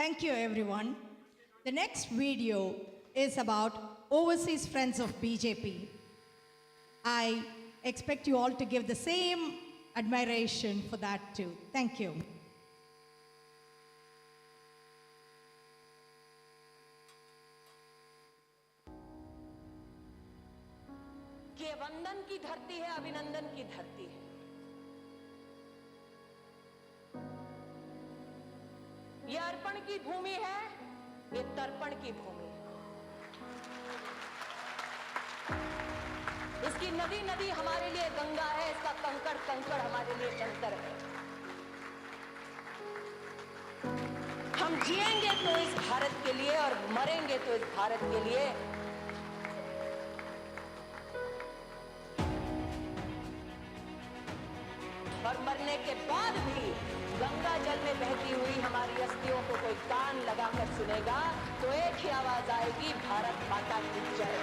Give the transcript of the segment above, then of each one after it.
Thank you, everyone. The next video is about overseas friends of BJP. I expect you all to give the same admiration for that too. Thank you. कि ये वंदन की धरती है, अभिनंदन की धरती है। ये अर्पण की भूमि है, ये तर्पण की भूमि है। इसकी नदी नदी हमारे लिए गंगा है, इसका कंकड़ कंकड़ हमारे लिए कंकर है। हम जिएंगे तो इस भारत के लिए और मरेंगे तो इस भारत के लिए। और मरने के बाद भी गंगा जल में बहती हुई हमारी अस्थियों को कोई कान लगाकर सुनेगा तो एक ही आवाज आएगी, भारत माता की जय।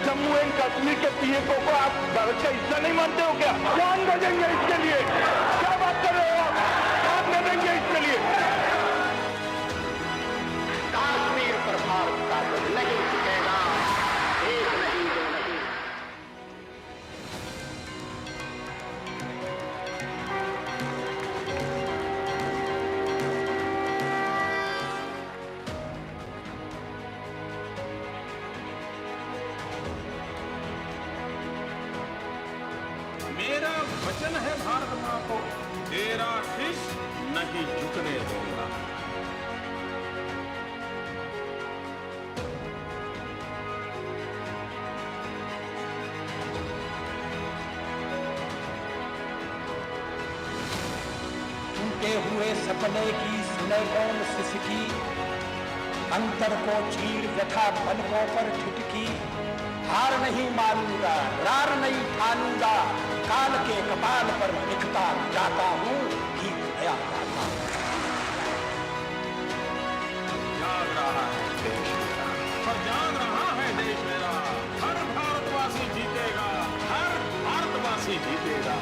जम्मू एंड कश्मीर के पीएसओ को आप भारत का हिस्सा नहीं मानते हो क्या? जान दे देंगे इसके लिए। क्या बात कर रहे हो आप? जान दे देंगे इसके लिए। कश्मीर पर भारत का नहीं टिकेगा, एक नहीं दो नहीं। मेरा वचन है भारत मां को, तेरा शीश नहीं झुकने दूंगा। टूटे हुए सपने की सुने कौन सिसकी, अंतर को चीर व्यथा पलकों पर ठिठकी। हार नहीं मानूंगा, रार नहीं ठानूंगा, काल के कपाल पर लिखता जाता हूँ, गीत नया गाता हूँ। जाग रहा है देश मेरा, और जाग रहा है देश मेरा। हर भारतवासी जीतेगा, हर भारतवासी जीतेगा।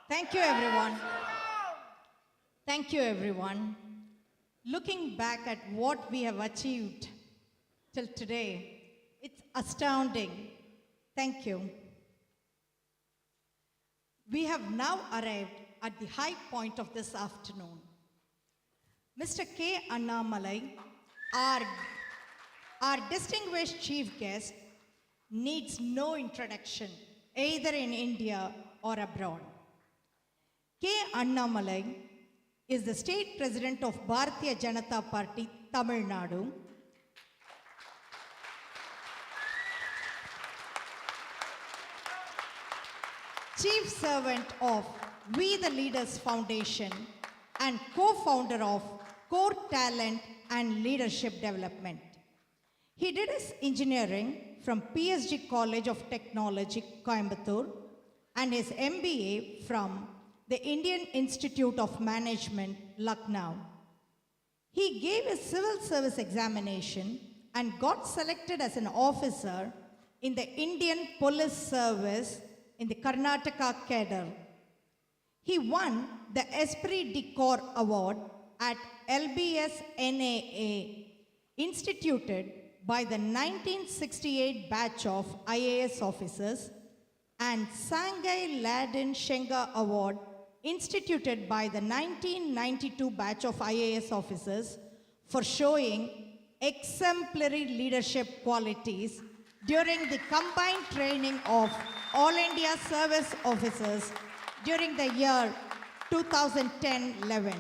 Thank you, everyone. Thank you, everyone. Looking back at what we have achieved till today, it's astounding. Thank you. We have now arrived at the high point of this afternoon. Mr. K.Annamalai, our distinguished chief guest, needs no introduction, either in India or abroad. K.Annamalai is the state president of Bharatiya Janata Party, Tamil Nadu. Chief servant of We the Leaders Foundation and co-founder of Core Talent and Leadership Development. He did his engineering from PSG College of Technology, Coimbatore, and his MBA from the Indian Institute of Management, Lucknow. He gave his civil service examination and got selected as an officer in the Indian Police Service in the Karnataka cadre. He won the Esprit de Corps Award at LBS NAA, instituted by the 1968 batch of IAS officers, and Sangai Ladin Shenga Award, instituted by the 1992 batch of IAS officers for showing exemplary leadership qualities during the combined training of All India Service Officers during the year 2010-11.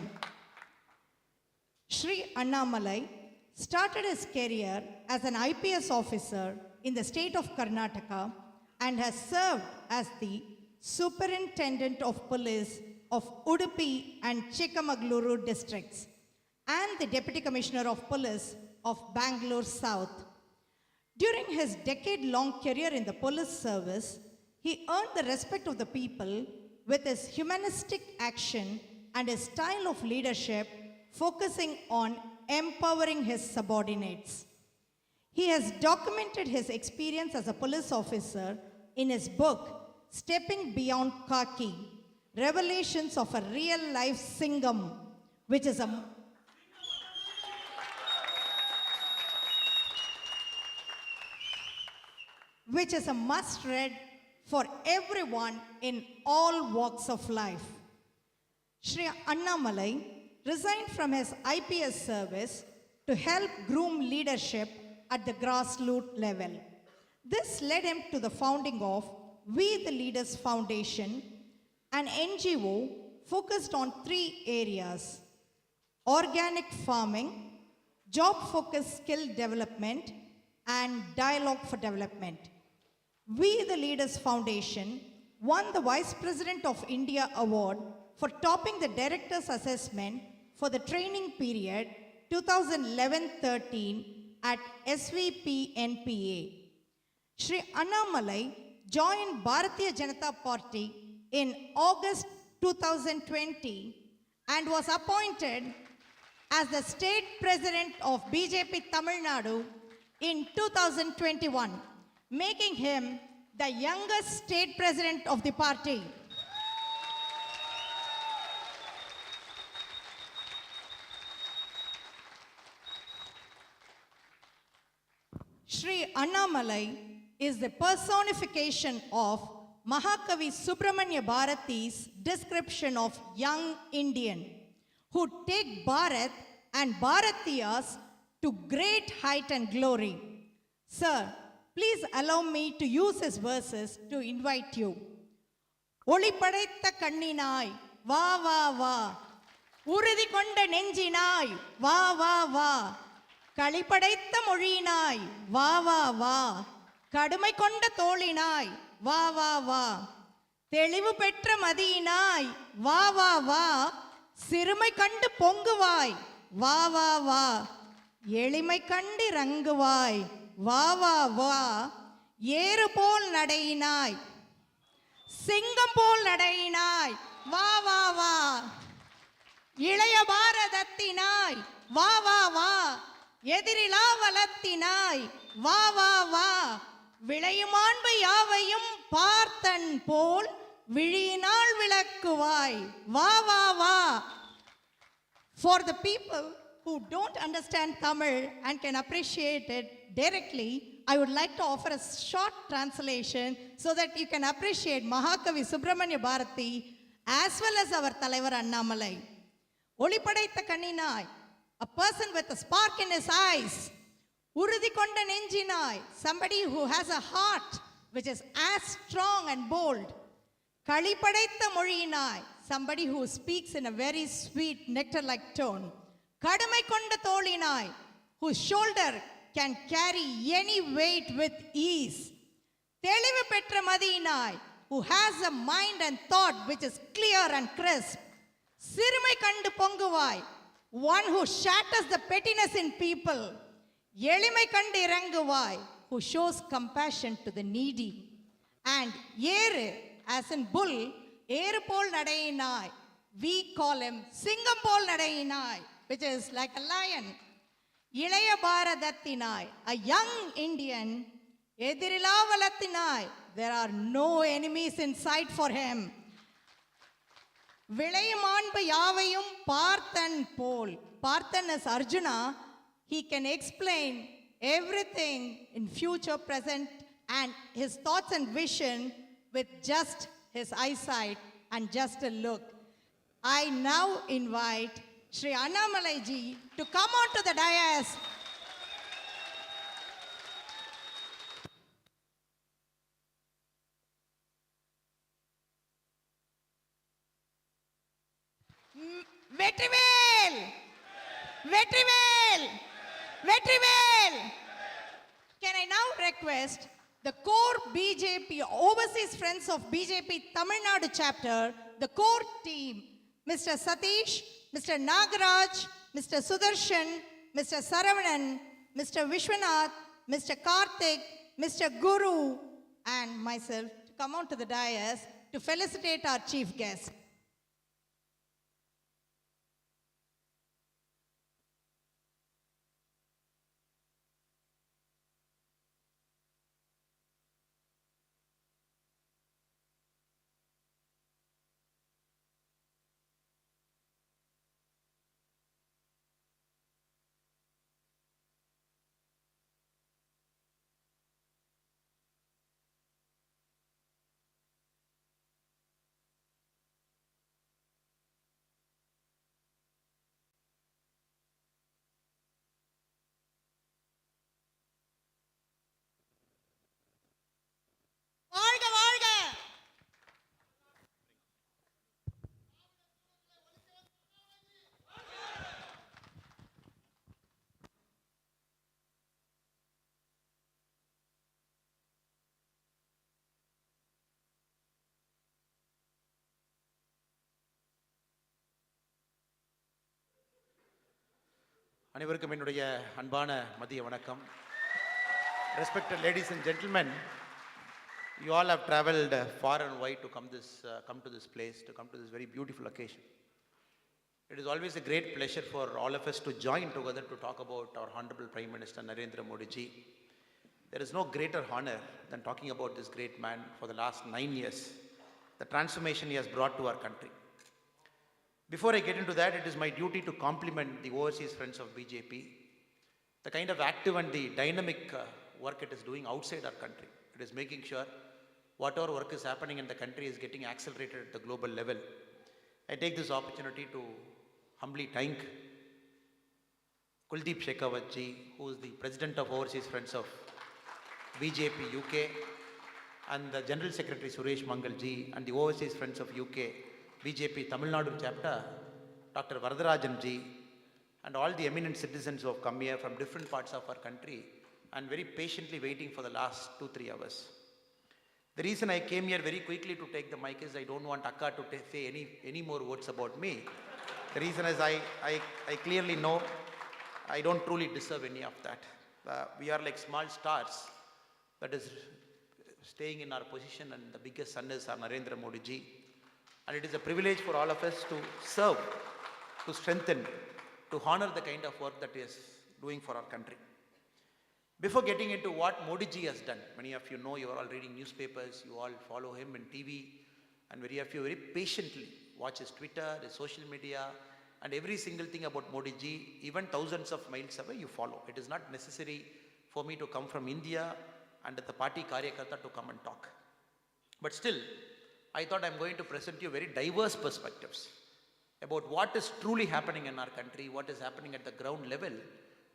Shri Annamalai started his career as an IPS officer in the state of Karnataka and has served as the Superintendent of Police of Udupi and Chikamagaluru districts and the Deputy Commissioner of Police of Bangalore South. During his decade-long career in the police service, he earned the respect of the people with his humanistic action and his style of leadership focusing on empowering his subordinates. He has documented his experience as a police officer in his book, Stepping Beyond Khaki, Revelations of a Real-Life Singham, which is a must-read for everyone in all walks of life. Shri Annamalai resigned from his IPS service to help groom leadership at the grassroots level. This led him to the founding of We the Leaders Foundation, an NGO focused on 3 areas: organic farming, job-focused skill development, and dialogue for development. We the Leaders Foundation won the Vice President of India Award for topping the Director's Assessment for the training period 2011-13 at SVP-NPA. Shri Annamalai joined Bharatiya Janata Party in August 2020 and was appointed as the State President of BJP Tamil Nadu in 2021, making him the youngest State President of the party. Shri Annamalai is the personification of Mahakavi Subramanya Bharati's description of young Indian who take Bharat and Bharatiyas to great height and glory. Sir, please allow me to use his verses to invite you. Oli padaitha kanninaai, va va va. Urudhi konda nenjinaai, va va va. Kalipadaitha mozhinaai, va va va. Kadumai konda tholinaai, va va va. Thelivu petra madiyinaai, va va va. Sirumai kandu ponguvaai, va va va. Elimai kandi ranguvaai, va va va. ஏறு போல் நடையினாய், சிங்கம் போல் நடையினாய், வா வா வா. இளைய பாரதத்தினாய் வா வா வா, எதிரிலா வளத்தினாய் வா வா வா, விளையும் மாண்பு யாவையும் பார்த்தன் போல் விழியினால் விளக்குவாய் வா வா வா. For the people who don't understand Tamil and can appreciate it directly, I would like to offer a short translation so that you can appreciate Mahakavi Subramanya Bharati as well as our Talaivar Annamalai. ஒளிபடைத்த கண்ணினாய், a person with a spark in his eyes, உறுதி கொண்ட நெஞ்சினாய், somebody who has a heart which is as strong and bold. களிபடைத்த மொழியினாய், somebody who speaks in a very sweet nectar-like tone. கடுமை கொண்ட தோளினாய், whose shoulder can carry any weight with ease. தெளிவு பெற்ற மதியினாய், who has a mind and thought which is clear and crisp. சிறுமை கண்டு பொங்குவாய், one who shatters the pettiness in people. எளிமை கண்டு இறங்குவாய், who shows compassion to the needy. And ஏறு, as in bull, ஏறு போல் நடையினாய், we call him சிங்கம் போல் நடையினாய், which is like a lion. இளைய பாரதத்தினாய், a young Indian, எதிரிலா வளத்தினாய், there are no enemies in sight for him. விளையும் மாண்பு யாவையும் பார்த்தன் போல், பார்த்தன் is Arjuna, he can explain everything in future, present and his thoughts and vision with just his eyesight and just a look. I now invite Shri Annamalai ji to come on to the dais. Vetrivel! Vetrivel! Vetrivel! Can I now request the core BJP, Overseas Friends of BJP Tamil Nadu chapter, the core team, Mr. Satish, Mr. Nagaraj, Mr. Sudarshan, Mr. Saravanan, Mr. Vishwanath, Mr. Karthik, Mr. Guru, and myself to come on to the dais to felicitate our chief guest. வாழ்க வாழ்க. அனைவருக்கும் என்னுடைய அன்பான மதிய வணக்கம். Respected ladies and gentlemen, you all have traveled far and wide to come to this place, to come to this very beautiful occasion. It is always a great pleasure for all of us to join together to talk about our Honorable Prime Minister Narendra Modi ji. There is no greater honor than talking about this great man for the last 9 years, the transformation he has brought to our country. Before I get into that, it is my duty to compliment the Overseas Friends of BJP, the kind of active and the dynamic work it is doing outside our country. It is making sure whatever work is happening in the country is getting accelerated at the global level. I take this opportunity to humbly thank Kuldeep Shekhawat ji, who is the President of Overseas Friends of BJP UK, and the General Secretary Suresh Mangal ji, and the Overseas Friends of UK BJP Tamil Nadu chapter, Dr. Varadarajan ji, and all the eminent citizens who have come here from different parts of our country and very patiently waiting for the last 2-3 hours. The reason I came here very quickly to take the mic is I don't want Akka to say any more words about me. The reason is I clearly know I don't truly deserve any of that. We are like small stars that is staying in our position, and the biggest sun is our Narendra Modi ji. And it is a privilege for all of us to serve to strengthen, to honor the kind of work that he is doing for our country. Before getting into what Modi ji has done, many of you know, you are all reading newspapers, you all follow him in TV, and many of you very patiently watch his Twitter, his social media, and every single thing about Modi ji, even thousands of miles away, you follow. It is not necessary for me to come from India and the party Karyakarta to come and talk. But still, I thought I'm going to present you very diverse perspectives about what is truly happening in our country, what is happening at the ground level,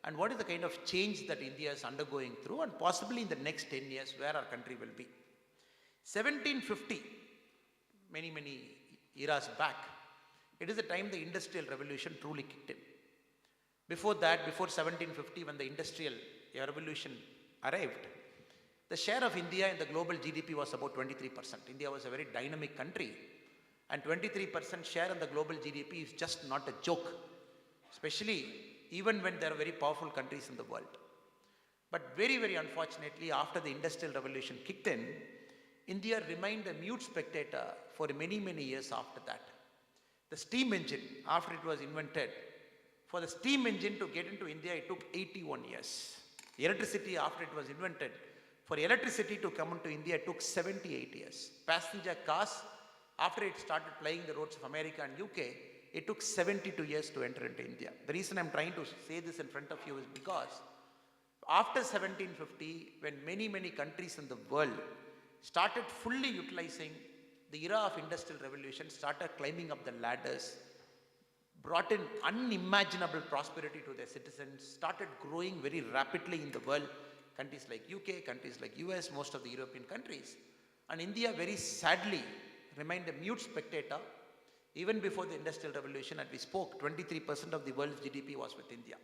and what is the kind of change that India is undergoing through, and possibly in the next 10 years where our country will be. 1750, many eras back, it is the time the industrial revolution truly kicked in. Before that, before 1750, when the industrial revolution arrived, the share of India in the global GDP was about 23%. India was a very dynamic country, and 23% share in the global GDP is just not a joke, especially even when there are very powerful countries in the world. But very unfortunately, after the industrial revolution kicked in, India remained a mute spectator for many years after that. The steam engine, after it was invented, for the steam engine to get into India, it took 81 years. Electricity, after it was invented, for electricity to come into India, it took 78 years. Passenger cars, after it started plying the roads of America and UK, it took 72 years to enter into India. The reason I'm trying to say this in front of you is because after 1750, when many countries in the world started fully utilizing the era of industrial revolution, started climbing up the ladders, brought in unimaginable prosperity to their citizens, started growing very rapidly in the world, countries like UK, countries like US, most of the European countries. And India very sadly remained a mute spectator. Even before the industrial revolution, as we spoke, 23% of the world's GDP was with India.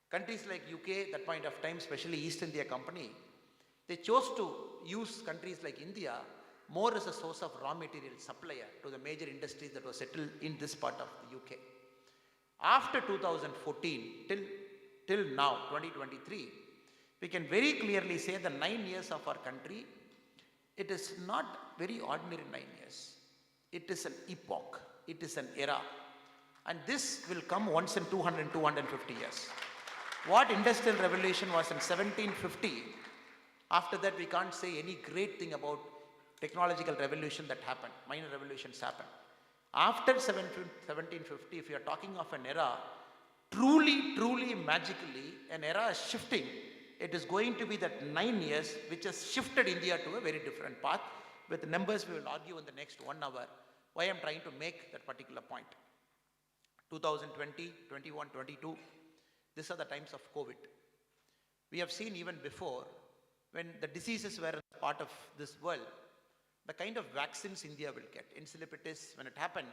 Countries like UK, at that point of time, especially East India Company, they chose to use countries like India more as a source of raw material supplier to the major industries that were settled in this part of the UK. After 2014, till now, 2023, we can very clearly say the 9 years of our country, it is not very ordinary 9 years. It is an epoch, it is an era, and this will come once in 250 years. What industrial revolution was in 1750, after that we can't say any great thing about technological revolution that happened, minor revolutions happened. After 1750, if you are talking of an era, truly magically, an era is shifting. It is going to be that 9 years which has shifted India to a very different path. With numbers we will argue in the next 1 hour why I am trying to make that particular point. 2020, 21, 22, these are the times of COVID. We have seen even before, when the diseases were a part of this world, the kind of vaccines India will get. Encephalitis, when it happened,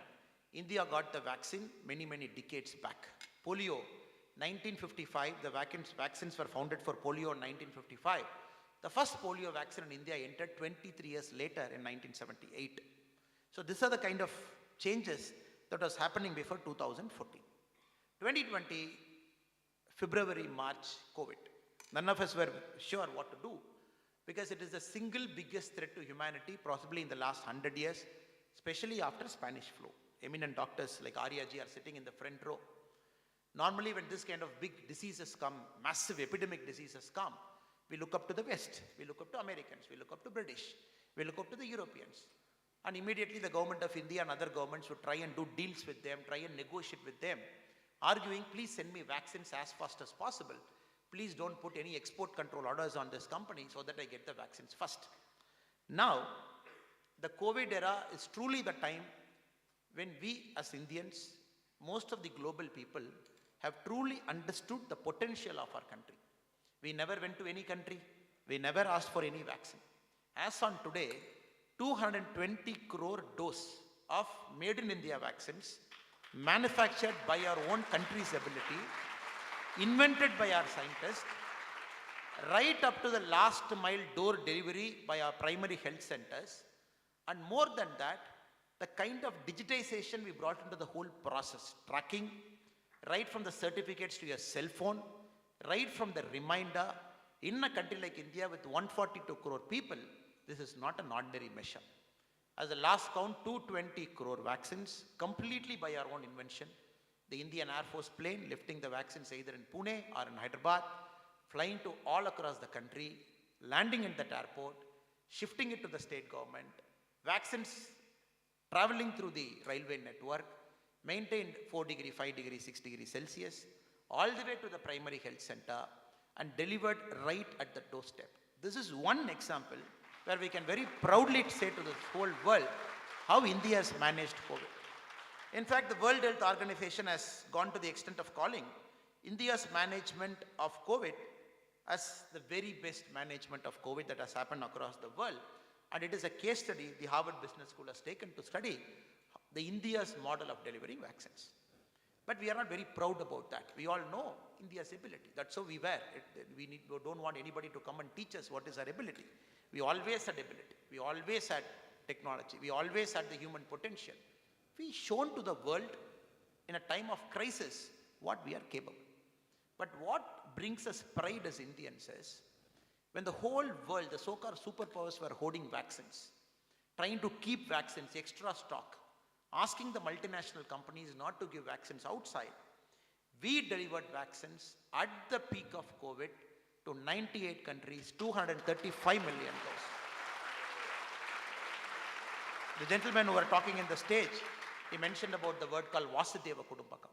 India got the vaccine many decades back. Polio, 1955, the vaccines were founded for polio in 1955. The first polio vaccine in India entered 23 years later in 1978. So these are the kind of changes that was happening before 2014. 2020, February, March, COVID. None of us were sure what to do because it is the single biggest threat to humanity possibly in the last 100 years, especially after Spanish flu. Eminent doctors like Arya ji are sitting in the front row. Normally when this kind of big diseases come, massive epidemic diseases come, we look up to the West, we look up to Americans, we look up to British, we look up to the Europeans. And immediately the government of India and other governments would try and do deals with them, try and negotiate with them, arguing, please send me vaccines as fast as possible. Please don't put any export control orders on this company so that I get the vaccines first. Now, the COVID era is truly the time when we as Indians, most of the global people, have truly understood the potential of our country. We never went to any country. We never asked for any vaccine. As on today, 220 crore dose of made in India vaccines, manufactured by our own country's ability, invented by our scientists, right up to the last mile door delivery by our primary health centers, and more than that, the kind of digitization we brought into the whole process, tracking, right from the certificates to your cell phone, right from the reminder, in a country like India with 142 crore people, this is not an ordinary measure. As the last count, 220 crore vaccines, completely by our own invention, The Indian Air Force plane lifting the vaccines either in Pune or in Hyderabad, flying to all across the country, landing in that airport, shifting it to the state government, vaccines traveling through the railway network, maintained 4 degree, 5 degree, 6 degree Celsius, all the way to the primary health center and delivered right at the doorstep. This is one example where we can very proudly say to the whole world how India has managed COVID. In fact, the World Health Organization has gone to the extent of calling India's management of COVID as the very best management of COVID that has happened across the world. And it is a case study the Harvard Business School has taken to study the India's model of delivering vaccines. But we are not very proud about that. We all know India's ability. That's how we were. We don't want anybody to come and teach us what is our ability. We always had ability. We always had technology. We always had the human potential. We shown to the world in a time of crisis what we are capable. But what brings us pride as Indians is when the whole world, the so-called superpowers were hoarding vaccines, trying to keep vaccines, extra stock, asking the multinational companies not to give vaccines outside, we delivered vaccines at the peak of COVID to 98 countries, 235 million doses. The gentleman who were talking in the stage, he mentioned about the word called Vasudeva Kudumbakam.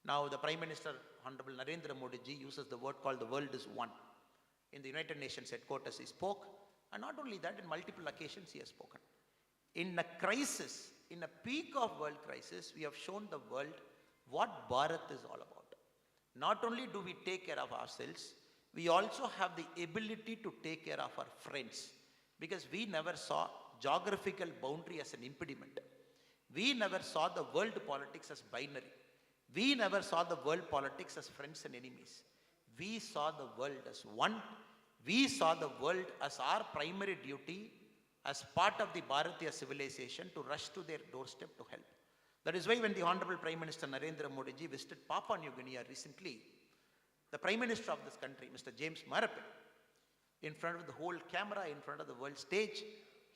Now the Prime Minister, Honorable Narendra Modi ji, uses the word called the world is one. In the United Nations headquarters he spoke, and not only that, in multiple occasions he has spoken. In a crisis, in a peak of world crisis, we have shown the world what Bharat is all about. Not only do we take care of ourselves, we also have the ability to take care of our friends, because we never saw geographical boundary as an impediment. We never saw the world politics as binary. We never saw the world politics as friends and enemies. We saw the world as one. We saw the world as our primary duty as part of the Bharatiya civilization to rush to their doorstep to help. That is why when the Honorable Prime Minister Narendra Modi ji visited Papua New Guinea recently, the Prime Minister of this country, Mr. James Marape, in front of the whole camera, in front of the world stage,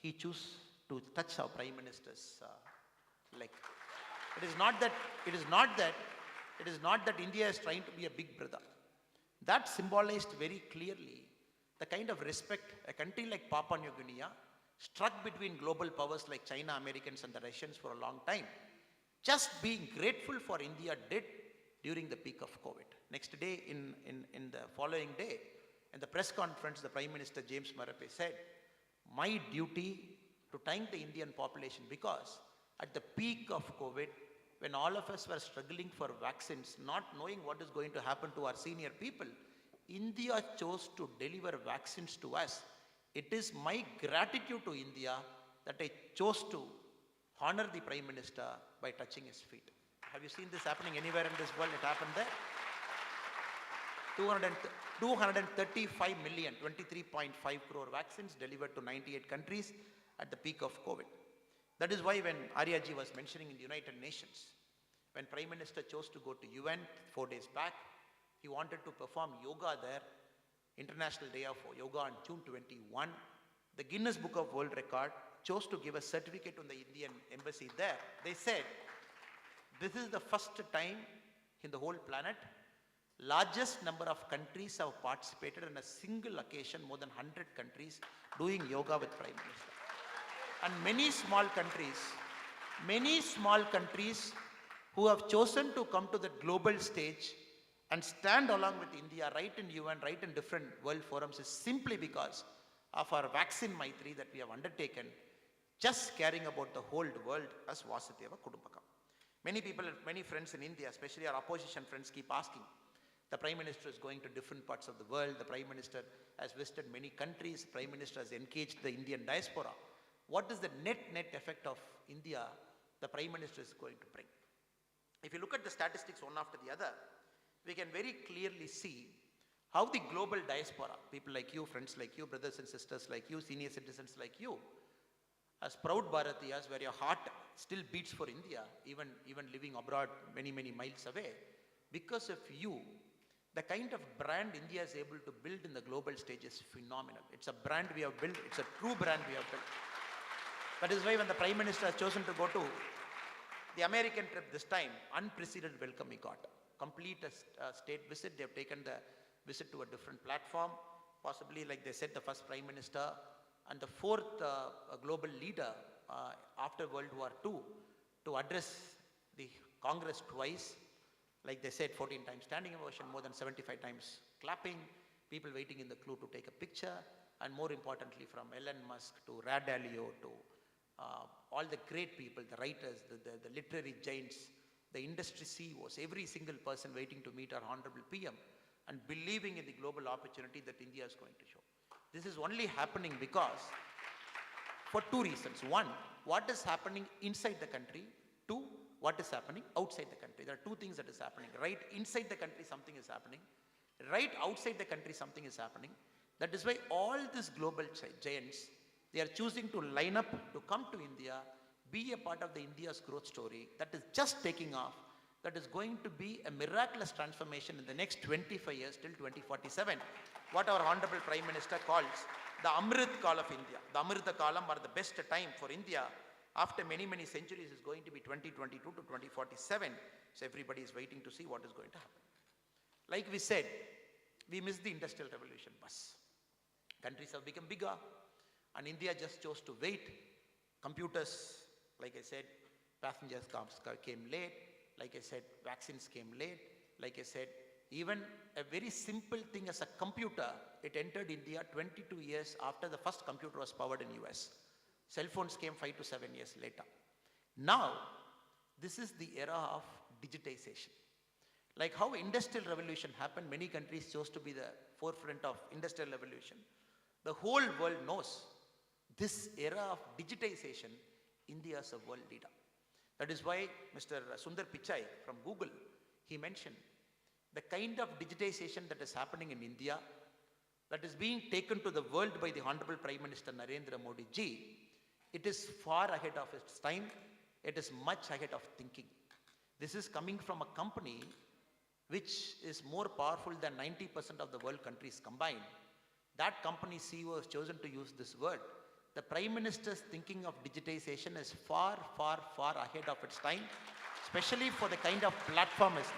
he chose to touch our Prime Minister's leg. It is not that India is trying to be a big brother. That symbolized very clearly the kind of respect a country like Papua New Guinea, struck between global powers like China, Americans and the Russians for a long time, just being grateful for India did during the peak of COVID. Next day, in the following day, in the press conference, the Prime Minister James Marape said, my duty to thank the Indian population, because at the peak of COVID, when all of us were struggling for vaccines, not knowing what is going to happen to our senior people, India chose to deliver vaccines to us. It is my gratitude to India that I chose to honor the Prime Minister by touching his feet. Have you seen this happening anywhere in this world? It happened there. 235 million, 23.5 crore vaccines delivered to 98 countries at the peak of COVID. That is why when Aryaji was mentioning in the United Nations, when Prime Minister chose to go to UN 4 days back, he wanted to perform yoga there, International Day of Yoga on June 21. The Guinness Book of World Record chose to give a certificate on the Indian embassy there. They said, this is the first time in the whole planet, largest number of countries have participated on a single occasion, more than 100 countries doing yoga with Prime Minister. And many small countries who have chosen to come to the global stage and stand along with India, right in UN, right in different world forums, is simply because of our vaccine Maitri that we have undertaken, just caring about the whole world as Vasudeva Kudumbakam. Many people, many friends in India, especially our opposition friends, keep asking, the Prime Minister is going to different parts of the world, the Prime Minister has visited many countries, the Prime Minister has engaged the Indian diaspora. What is the net effect of India the Prime Minister is going to bring? If you look at the statistics one after the other, we can very clearly see how the global diaspora, people like you, friends like you, brothers and sisters like you, senior citizens like you, as proud Bharatiyas, where your heart still beats for India, even living abroad many miles away, because of you, the kind of brand India is able to build in the global stage is phenomenal. It's a brand we have built, it's a true brand we have built. That is why when the Prime Minister has chosen to go to The American trip this time, unprecedented welcome we got. Complete state visit. They have taken the visit to a different platform, possibly, like they said, the first Prime Minister and the fourth global leader after World War II to address the Congress twice. Like they said, 14 times standing ovation, more than 75 times clapping, people waiting in the queue to take a picture, and more importantly, from Elon Musk to Rad Dalio to all the great people, the writers, the literary giants, the industry CEOs, every single person waiting to meet our Honorable PM and believing in the global opportunity that India is going to show. This is only happening because, for two reasons. One, what is happening inside the country. Two, what is happening outside the country. There are two things that is happening. Right inside the country, something is happening. Right outside the country, something is happening. That is why all these global giants, they are choosing to line up to come to India, be a part of the India's growth story that is just taking off, that is going to be a miraculous transformation in the next 25 years till 2047. What our Honorable Prime Minister calls the Amrit Kal of India. The Amrita Kalam, or the best time for India after many, many centuries, is going to be 2022 to 2047. So everybody is waiting to see what is going to happen. Like we said, we missed the Industrial Revolution bus. Countries have become bigger, and India just chose to wait. Computers, like I said, passengers came late. Like I said, vaccines came late. Like I said, even a very simple thing as a computer, it entered India 22 years after the first computer was powered in US. Cell phones came 5 to 7 years later. Now, this is the era of digitization. Like how Industrial Revolution happened, many countries chose to be the forefront of Industrial Revolution. The whole world knows this era of digitization, India is a world leader. That is why Mr. Sundar Pichai from Google, he mentioned the kind of digitization that is happening in India, that is being taken to the world by the Honorable Prime Minister Narendra Modi ji, it is far ahead of its time. It is much ahead of thinking. This is coming from a company which is more powerful than 90% of the world countries combined. That company CEO has chosen to use this word. The Prime Minister's thinking of digitization is far, far, far ahead of its time, especially for the kind of platform it's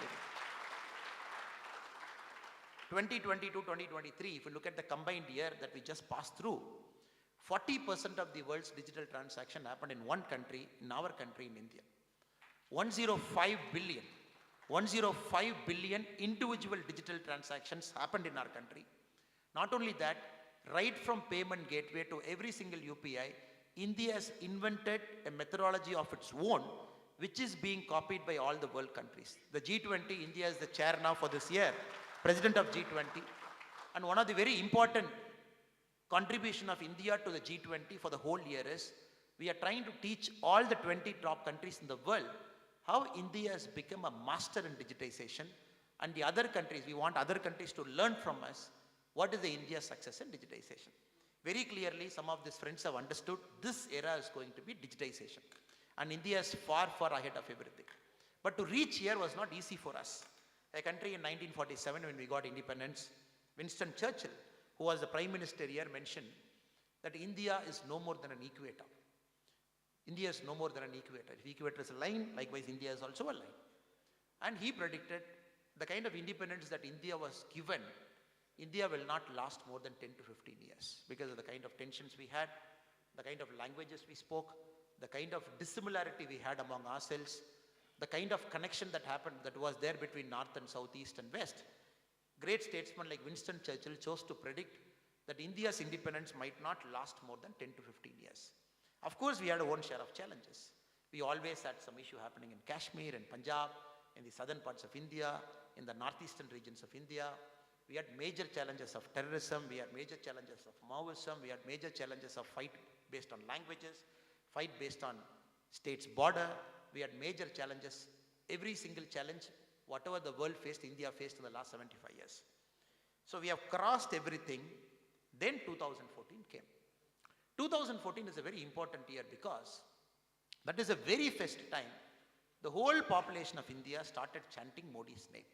living. 2022-2023, if you look at the combined year that we just passed through, 40% of the world's digital transaction happened in one country, in our country, in India. 105 billion individual digital transactions happened in our country. Not only that, right from payment gateway to every single UPI, India has invented a methodology of its own, which is being copied by all the world countries. The G20, India is the chair now for this year, president of G20. And one of the very important contribution of India to the G20 for the whole year is, we are trying to teach all the 20 top countries in the world how India has become a master in digitization, and the other countries, we want other countries to learn from us what is the India's success in digitization. Very clearly, some of these friends have understood this era is going to be digitization, and India is far, far ahead of everything. But to reach here was not easy for us. A country in 1947, when we got independence, Winston Churchill, who was the Prime Minister here, mentioned that India is no more than an equator. India is no more than an equator. If equator is a line, likewise India is also a line. And he predicted the kind of independence that India was given, India will not last more than 10 to 15 years because of the kind of tensions we had, the kind of languages we spoke, the kind of dissimilarity we had among ourselves, the kind of connection that happened, that was there between North and South, East and West. Great statesmen like Winston Churchill chose to predict that India's independence might not last more than 10 to 15 years. Of course, we had our own share of challenges. We always had some issue happening in Kashmir and Punjab, in the southern parts of India, in the northeastern regions of India. We had major challenges of terrorism, we had major challenges of Maoism, we had major challenges of fight based on languages, fight based on states' border. We had major challenges. Every single challenge, whatever the world faced, India faced in the last 75 years. So we have crossed everything. Then 2014 came. 2014 is a very important year because that is the very first time the whole population of India started chanting Modi's name.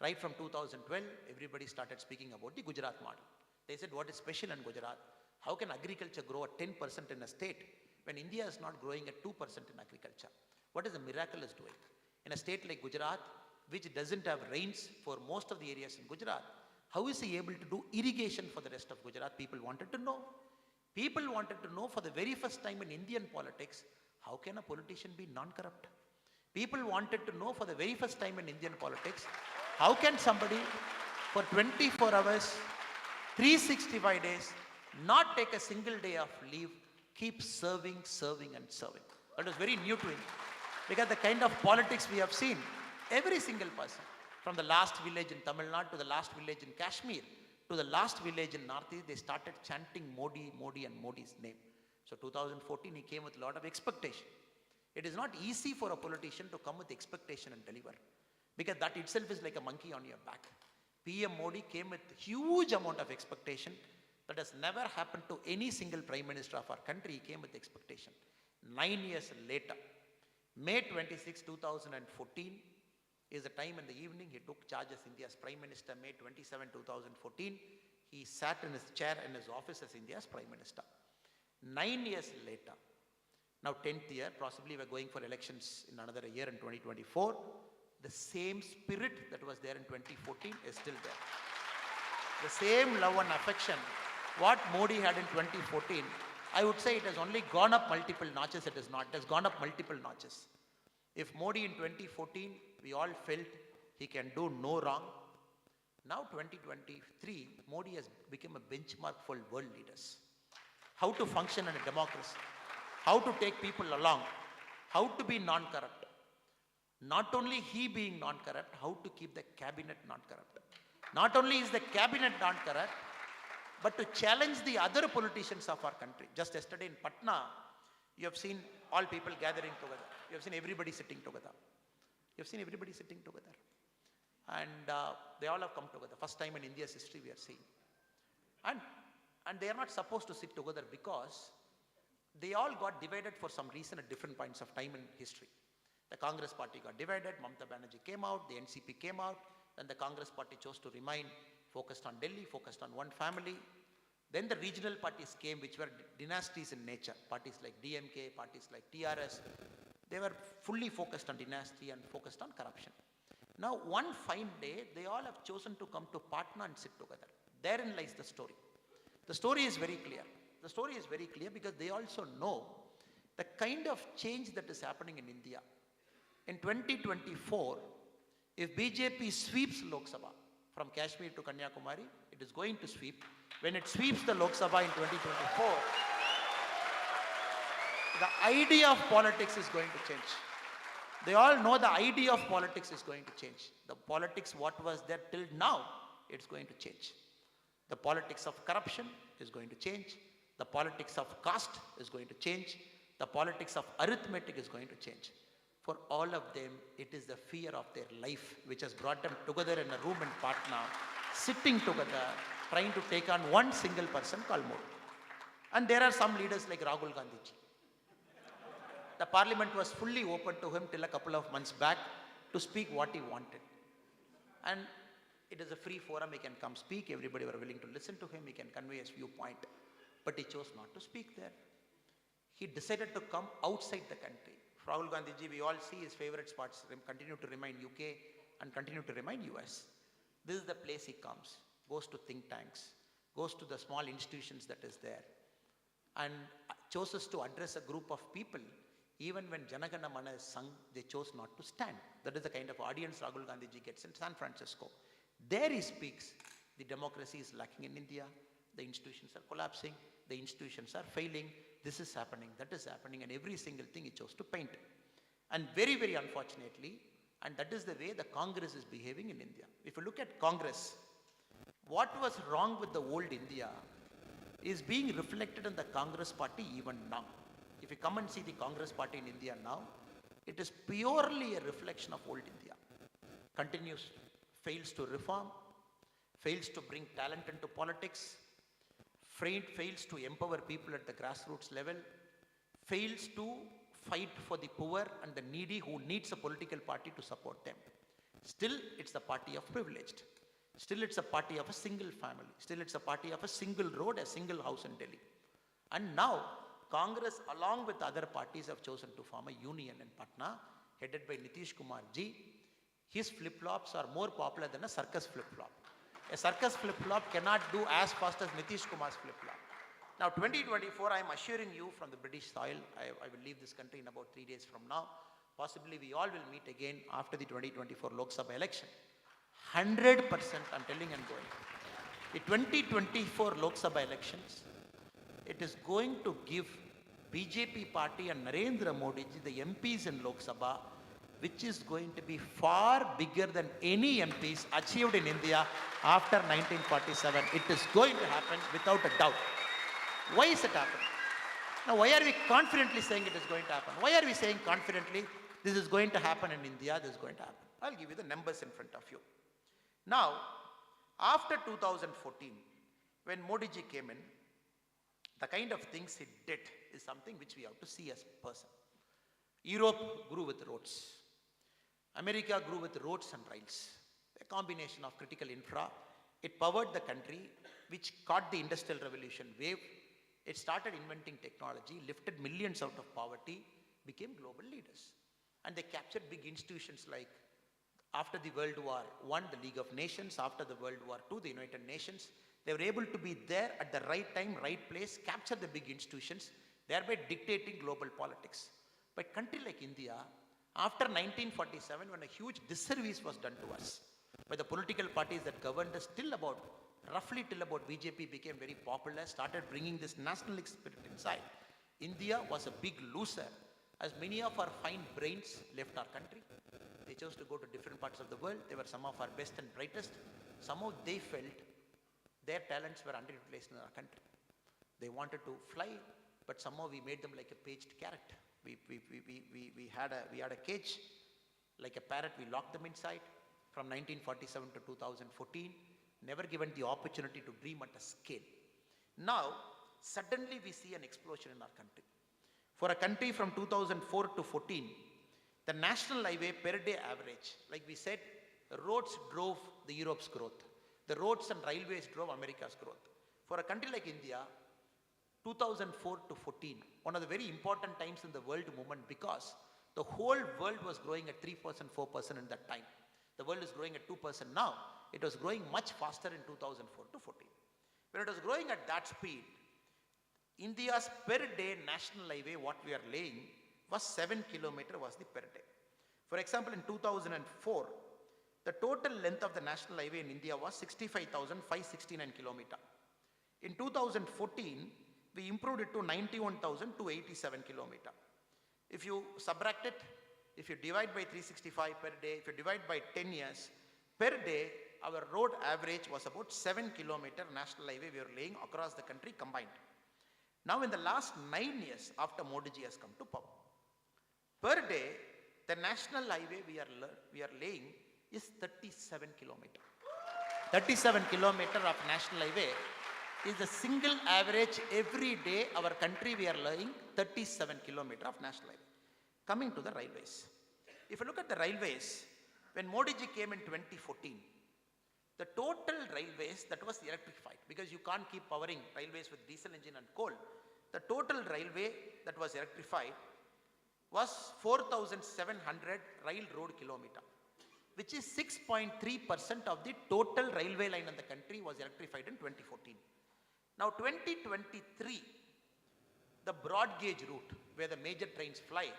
Right from 2012, everybody started speaking about the Gujarat model. They said, what is special in Gujarat? How can agriculture grow at 10% in a state when India is not growing at 2% in agriculture? What is the miracle is doing? In a state like Gujarat, which doesn't have rains for most of the areas in Gujarat, how is he able to do irrigation for the rest of Gujarat? People wanted to know. People wanted to know for the very first time in Indian politics, how can a politician be non-corrupt? People wanted to know for the very first time in Indian politics, how can somebody for 24 hours, 365 days, not take a single day of leave, keep serving, serving and serving. That was very new to him. Because the kind of politics we have seen, every single person, from the last village in Tamil Nadu to the last village in Kashmir, to the last village in Northeast, they started chanting Modi, Modi and Modi's name. So 2014, he came with a lot of expectation. It is not easy for a politician to come with expectation and deliver. Because that itself is like a monkey on your back. PM Modi came with huge amount of expectation that has never happened to any single prime minister of our country. He came with expectation. 9 years later, May 26, 2014 is the time in the evening he took charge as India's Prime Minister. May 27, 2014, he sat in his chair in his office as India's Prime Minister. 9 years later, now 10th year, possibly we're going for elections in another year in 2024, the same spirit that was there in 2014 is still there. The same love and affection, what Modi had in 2014, I would say it has only gone up multiple notches, it has not. It has gone up multiple notches. If Modi in 2014, we all felt he can do no wrong. Now 2023, Modi has become a benchmark for world leaders. How to function in a democracy, how to take people along, how to be non-corrupt. Not only he being non-corrupt, how to keep the cabinet non-corrupt. Not only is the cabinet non-corrupt, but to challenge the other politicians of our country. Just yesterday in Patna, you have seen all people gathering together. You have seen everybody sitting together. You have seen everybody sitting together. And they all have come together. First time in India's history we are seeing. And they are not supposed to sit together because they all got divided for some reason at different points of time in history. The Congress party got divided, Mamata Banerjee came out, the NCP came out, then the Congress party chose to remain focused on Delhi, focused on one family. Then the regional parties came, which were dynasties in nature. Parties like DMK, parties like TRS, they were fully focused on dynasty and focused on corruption. Now, one fine day, they all have chosen to come to Patna and sit together. Therein lies the story. The story is very clear. The story is very clear because they also know the kind of change that is happening in India. In 2024, if BJP sweeps Lok Sabha from Kashmir to Kanyakumari, it is going to sweep. When it sweeps the Lok Sabha in 2024, the idea of politics is going to change. They all know the idea of politics is going to change. The politics, what was there till now, it's going to change. The politics of corruption is going to change. The politics of caste is going to change. The politics of arithmetic is going to change. For all of them, it is the fear of their life which has brought them together in a room in Patna, sitting together, trying to take on one single person called Modi. And there are some leaders like Rahul Gandhi ji. The parliament was fully open to him till a couple of months back to speak what he wanted. And it is a free forum, he can come speak, everybody were willing to listen to him, he can convey his viewpoint. But he chose not to speak there. He decided to come outside the country. Rahul Gandhi ji, we all see his favorite spots continue to remain UK and continue to remain US. This is the place he comes, goes to think tanks, goes to the small institutions that is there, and chooses to address a group of people. Even when Jana-Gana-Mana is sung, they chose not to stand. That is the kind of audience Rahul Gandhi ji gets in San Francisco. There he speaks, the democracy is lacking in India, the institutions are collapsing, the institutions are failing, this is happening, that is happening, and every single thing he chose to paint. And very, very unfortunately, and that is the way the Congress is behaving in India. If you look at Congress, what was wrong with the old India is being reflected in the Congress party even now. If you come and see the Congress party in India now, it is purely a reflection of old India. Continues, fails to reform, fails to bring talent into politics, fails to empower people at the grassroots level, fails to fight for the poor and the needy who needs a political party to support them. Still, it's the party of privileged. Still, it's a party of a single family. Still, it's a party of a single road, a single house in Delhi. And now, Congress, along with other parties, have chosen to form a union in Patna, headed by Nitish Kumar ji. His flip-flops are more popular than a circus flip-flop. A circus flip-flop cannot do as fast as Nitish Kumar's flip-flop. Now, 2024, I am assuring you from the British soil, I will leave this country in about 3 days from now. Possibly we all will meet again after the 2024 Lok Sabha election. 100%, I'm telling and going. The 2024 Lok Sabha elections, it is going to give BJP party and Narendra Modi ji, the MPs in Lok Sabha, which is going to be far bigger than any MPs achieved in India after 1947. It is going to happen without a doubt. Why is it happening? Now, why are we confidently saying it is going to happen? Why are we saying confidently this is going to happen in India, this is going to happen? I'll give you the numbers in front of you. Now, after 2014, when Modi ji came in, the kind of things he did is something which we have to see as a person. Europe grew with roads. America grew with roads and rails, a combination of critical infra. It powered the country, which caught the industrial revolution wave. It started inventing technology, lifted millions out of poverty, became global leaders. And they captured big institutions like, after the World War I, the League of Nations, after the World War II, the United Nations. They were able to be there at the right time, right place, capture the big institutions, thereby dictating global politics. But country like India, after 1947, when a huge disservice was done to us by the political parties that governed us roughly till about BJP became very popular, started bringing this nationalistic spirit inside. India was a big loser, as many of our fine brains left our country. They chose to go to different parts of the world. They were some of our best and brightest. Somehow they felt their talents were underutilized in our country. They wanted to fly, but somehow we made them like a caged carrot. We had a cage, like a parrot, we locked them inside from 1947 to 2014, never given the opportunity to dream at a scale. Now, suddenly we see an explosion in our country. For a country from 2004 to 14, the national highway per day average, like we said, roads drove the Europe's growth. The roads and railways drove America's growth. For a country like India, 2004 to 14, one of the very important times in the world movement, because the whole world was growing at 3%, 4% in that time. The world is growing at 2% now. It was growing much faster in 2004 to 14. When it was growing at that speed, India's per day national highway, what we are laying, was 7 kilometers was the per day. For example, in 2004, the total length of the national highway in India was 65,569 kilometers. In 2014, we improved it to 91,287 kilometers. If you subtract it, if you divide by 365 per day, if you divide by 10 years, per day, our road average was about 7 kilometers national highway we were laying across the country combined. Now, in the last 9 years after Modi ji has come to power, per day, the national highway we are laying is 37 kilometers. 37 kilometers of national highway is the single average every day our country we are laying 37 kilometers of national highway. Coming to the railways. If you look at the railways, when Modi ji came in 2014, the total railways that was electrified, because you can't keep powering railways with diesel engine and coal, the total railway that was electrified was 4,700 rail road kilometer, which is 6.3% of the total railway line in the country was electrified in 2014. Now 2023, the broad gauge route where the major trains fly,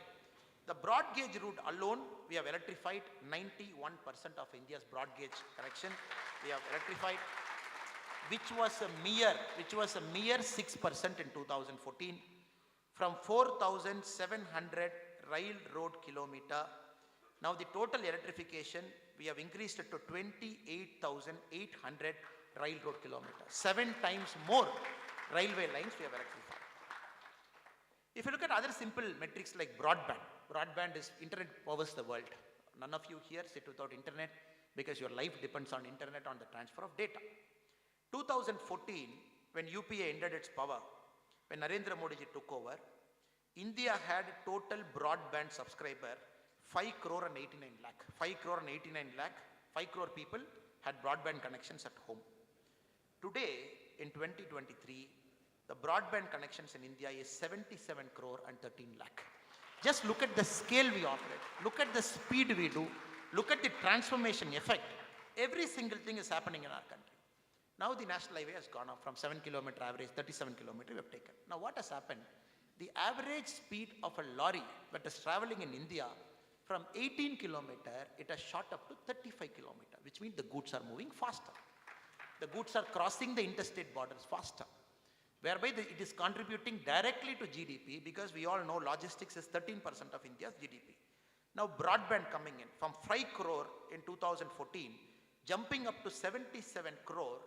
the broad gauge route alone, we have electrified 91% of India's broad gauge connection. We have electrified, which was a mere 6% in 2014. From 4,700 rail road kilometer, now the total electrification, we have increased it to 28,800 rail road kilometer. 7 times more railway lines we have electrified. If you look at other simple metrics like broadband, broadband is internet powers the world. None of you here sit without internet because your life depends on internet, on the transfer of data. 2014, when UPA ended its power, when Narendra Modi ji took over, India had total broadband subscriber 5 crore and 89 lakh. 5 crore and 89 lakh, 5 crore people had broadband connections at home. Today, in 2023, the broadband connections in India is 77 crore and 13 lakh. Just look at the scale we operate. Look at the speed we do. Look at the transformation effect. Every single thing is happening in our country. Now the national highway has gone up from 7 kilometer average, 37 kilometer we have taken. Now what has happened? The average speed of a lorry that is traveling in India from 18 kilometer, it has shot up to 35 kilometer, which means the goods are moving faster. The goods are crossing the interstate borders faster, whereby it is contributing directly to GDP, because we all know logistics is 13% of India's GDP. Now broadband coming in from 5 crore in 2014, jumping up to 77 crore,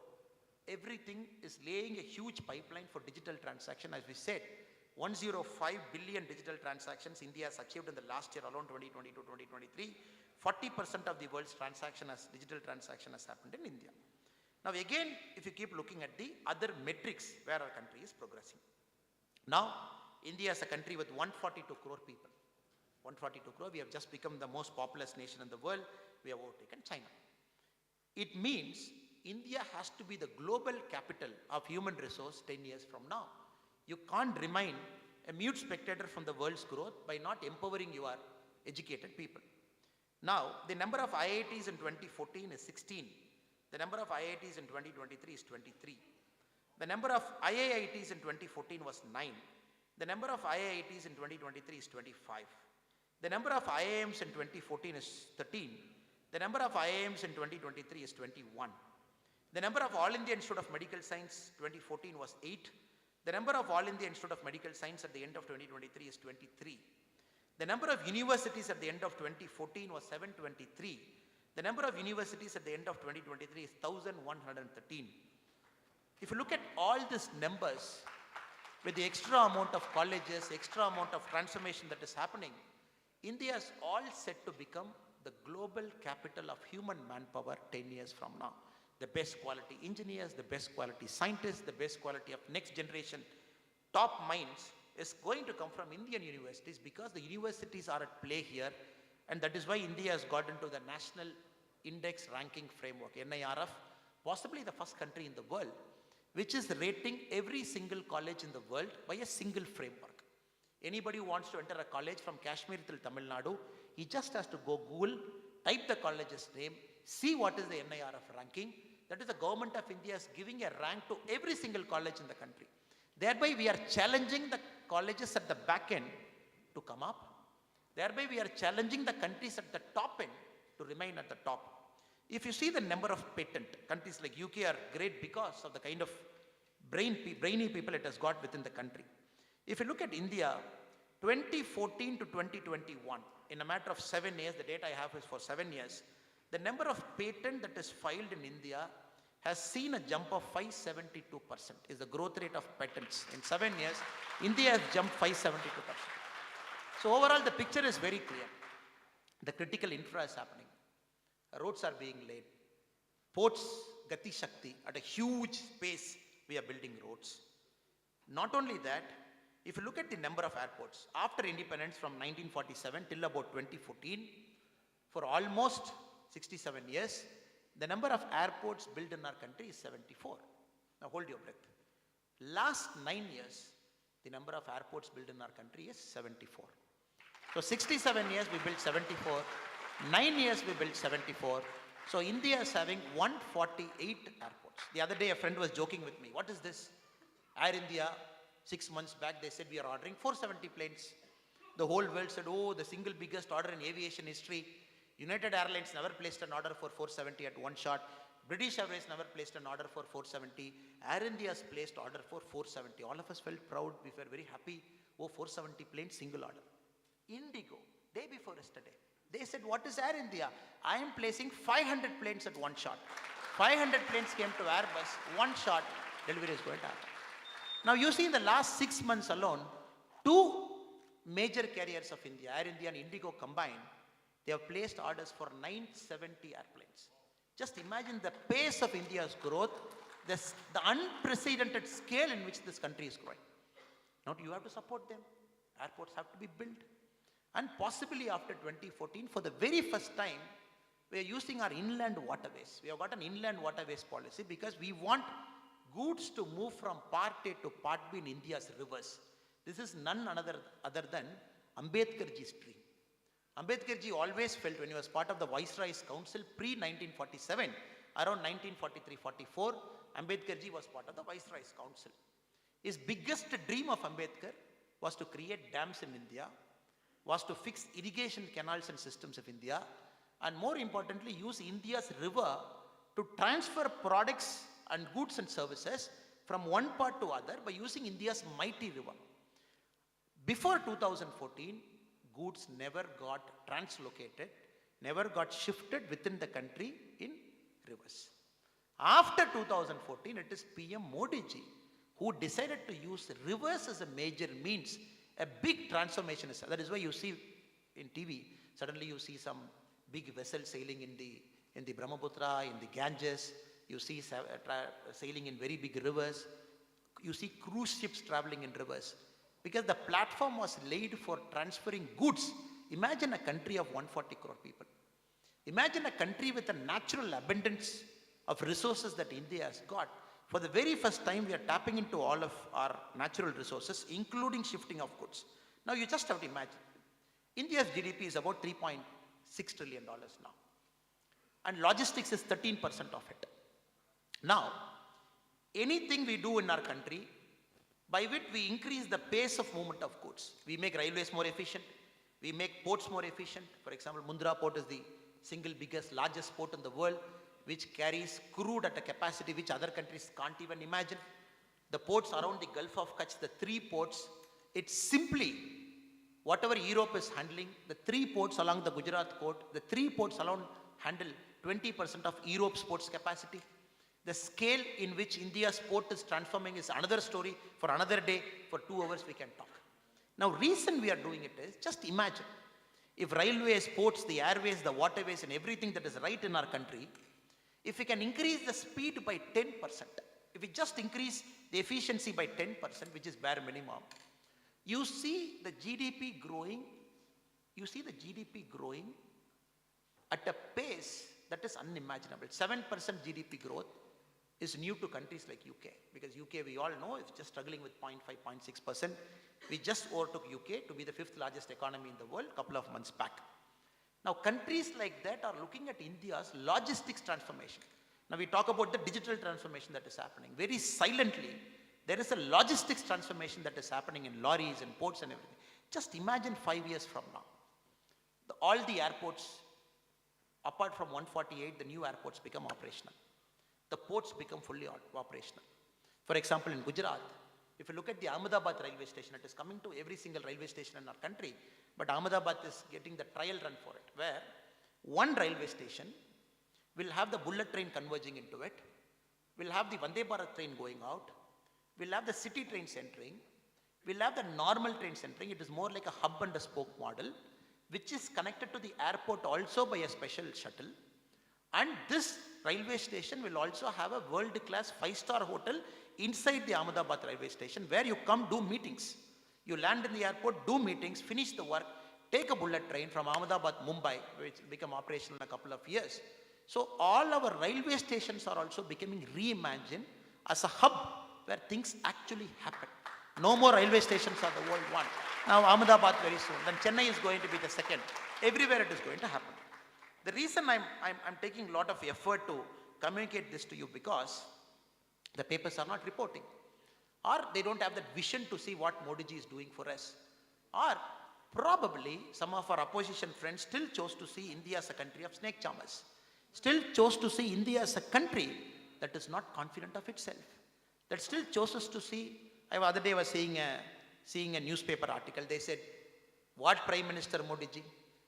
everything is laying a huge pipeline for digital transaction. As we said, 105 billion digital transactions India has achieved in the last year alone, 2022-2023. 40% of the world's digital transaction has happened in India. Now again, if you keep looking at the other metrics where our country is progressing. Now, India is a country with 142 crore people. 142 crore, we have just become the most populous nation in the world. We have overtaken China. It means India has to be the global capital of human resource 10 years from now. You can't remain a mute spectator from the world's growth by not empowering your educated people. Now, the number of IITs in 2014 is 16. The number of IITs in 2023 is 23. The number of IIITs in 2014 was 9. The number of IITs in 2023 is 25. The number of IIMs in 2014 is 13. The number of IIMs in 2023 is 21. The number of All India Institute of Medical Science 2014 was 8. The number of All India Institute of Medical Science at the end of 2023 is 23. The number of universities at the end of 2014 was 723. The number of universities at the end of 2023 is 1,113. If you look at all these numbers, with the extra amount of colleges, extra amount of transformation that is happening, India is all set to become the global capital of human manpower 10 years from now. The best quality engineers, the best quality scientists, the best quality of next generation top minds is going to come from Indian universities, because the universities are at play here, and that is why India has got into the National Index Ranking Framework, NIRF, possibly the first country in the world, which is rating every single college in the world by a single framework. Anybody who wants to enter a college from Kashmir till Tamil Nadu, he just has to go Google, type the college's name, see what is the NIRF ranking. That is, the government of India is giving a rank to every single college in the country. Thereby, we are challenging the colleges at the back end to come up. Thereby, we are challenging the countries at the top end to remain at the top. If you see the number of patent, countries like UK are great because of the kind of brainy people it has got within the country. If you look at India, 2014 to 2021, in a matter of 7 years, the data I have is for 7 years, the number of patent that is filed in India has seen a jump of 572%, is the growth rate of patents. In 7 years, India has jumped 572%. So overall, the picture is very clear. The critical infra is happening. Roads are being laid. Ports, Gati Shakti, at a huge pace, we are building roads. Not only that, if you look at the number of airports, after independence from 1947 till about 2014, for almost 67 years, the number of airports built in our country is 74. Now hold your breath. Last 9 years, the number of airports built in our country is 74. So 67 years we built 74, 9 years we built 74. So India is having 148 airports. The other day a friend was joking with me, what is this? Air India, 6 months back they said we are ordering 470 planes. The whole world said, oh, the single biggest order in aviation history. United Airlines never placed an order for 470 at one shot. British Airways never placed an order for 470. Air India's placed order for 470. All of us felt proud. We were very happy. Oh, 470 planes, single order. Indigo, day before yesterday, they said, what is Air India? I am placing 500 planes at one shot. 500 planes came to Airbus, one shot, delivery is going to happen. Now you see in the last 6 months alone, 2 major carriers of India, Air India and Indigo combined, they have placed orders for 970 airplanes. Just imagine the pace of India's growth, the unprecedented scale in which this country is growing. Now you have to support them. Airports have to be built. And possibly after 2014, for the very first time, we are using our inland waterways. We have got an inland waterways policy because we want goods to move from part A to part B in India's rivers. This is none other than Ambedkarji's dream. Ambedkarji always felt when he was part of the Viceroy's Council pre-1947, around 1943-44, Ambedkarji was part of the Viceroy's Council. His biggest dream of Ambedkar was to create dams in India, was to fix irrigation canals and systems of India, and more importantly, use India's river to transfer products and goods and services from one part to other by using India's mighty river. Before 2014, goods never got translocated, never got shifted within the country in rivers. After 2014, it is PM Modi ji who decided to use rivers as a major means. A big transformation is, that is why you see in TV, suddenly you see some big vessels sailing in the Brahmaputra, in the Ganges, you see sailing in very big rivers, you see cruise ships traveling in rivers. Because the platform was laid for transferring goods. Imagine a country of 140 crore people. Imagine a country with a natural abundance of resources that India has got. For the very first time, we are tapping into all of our natural resources, including shifting of goods. Now, you just have to imagine. India's GDP is about $3.6 trillion now. And logistics is 13% of it. Now, anything we do in our country, by which we increase the pace of movement of goods. We make railways more efficient. We make ports more efficient. For example, Mundra port is the single biggest, largest port in the world, which carries crude at a capacity which other countries can't even imagine. The ports around the Gulf of Kutch, the 3 ports, it's simply whatever Europe is handling, the 3 ports along the Gujarat coast, the 3 ports alone handle 20% of Europe's ports capacity. The scale in which India's port is transforming is another story for another day. For 2 hours we can talk. Now, reason we are doing it is, just imagine if railways, ports, the airways, the waterways and everything that is right in our country, if we can increase the speed by 10%, if we just increase the efficiency by 10%, which is bare minimum, you see the GDP growing, at a pace that is unimaginable. 7% GDP growth is new to countries like UK, because UK, we all know, is just struggling with 0.5, 0.6%. We just overtook UK to be the 5th largest economy in the world a couple of months back. Now, countries like that are looking at India's logistics transformation. Now, we talk about the digital transformation that is happening. Very silently, there is a logistics transformation that is happening in lorries and ports and everything. Just imagine 5 years from now, all the airports, apart from 148, the new airports become operational. The ports become fully operational. For example, in Gujarat, if you look at the Ahmedabad railway station, it is coming to every single railway station in our country, but Ahmedabad is getting the trial run for it, where one railway station will have the bullet train converging into it, will have the Vande Bharat train going out, will have the city trains entering, will have the normal trains entering. It is more like a hub and a spoke model, which is connected to the airport also by a special shuttle. And this railway station will also have a world-class 5-star hotel inside the Ahmedabad railway station, where you come do meetings. You land in the airport, do meetings, finish the work, take a bullet train from Ahmedabad, Mumbai, which will become operational in a couple of years. So all our railway stations are also becoming reimagined as a hub where things actually happen. No more railway stations are the world one. Now Ahmedabad very soon, then Chennai is going to be the second. Everywhere it is going to happen. The reason I'm taking a lot of effort to communicate this to you, because the papers are not reporting, or they don't have that vision to see what Modi ji is doing for us, or probably some of our opposition friends still chose to see India as a country of snake charmers, still chose to see India as a country that is not confident of itself, that still chooses to see. The other day I was seeing a newspaper article. They said, what Prime Minister Modi ji,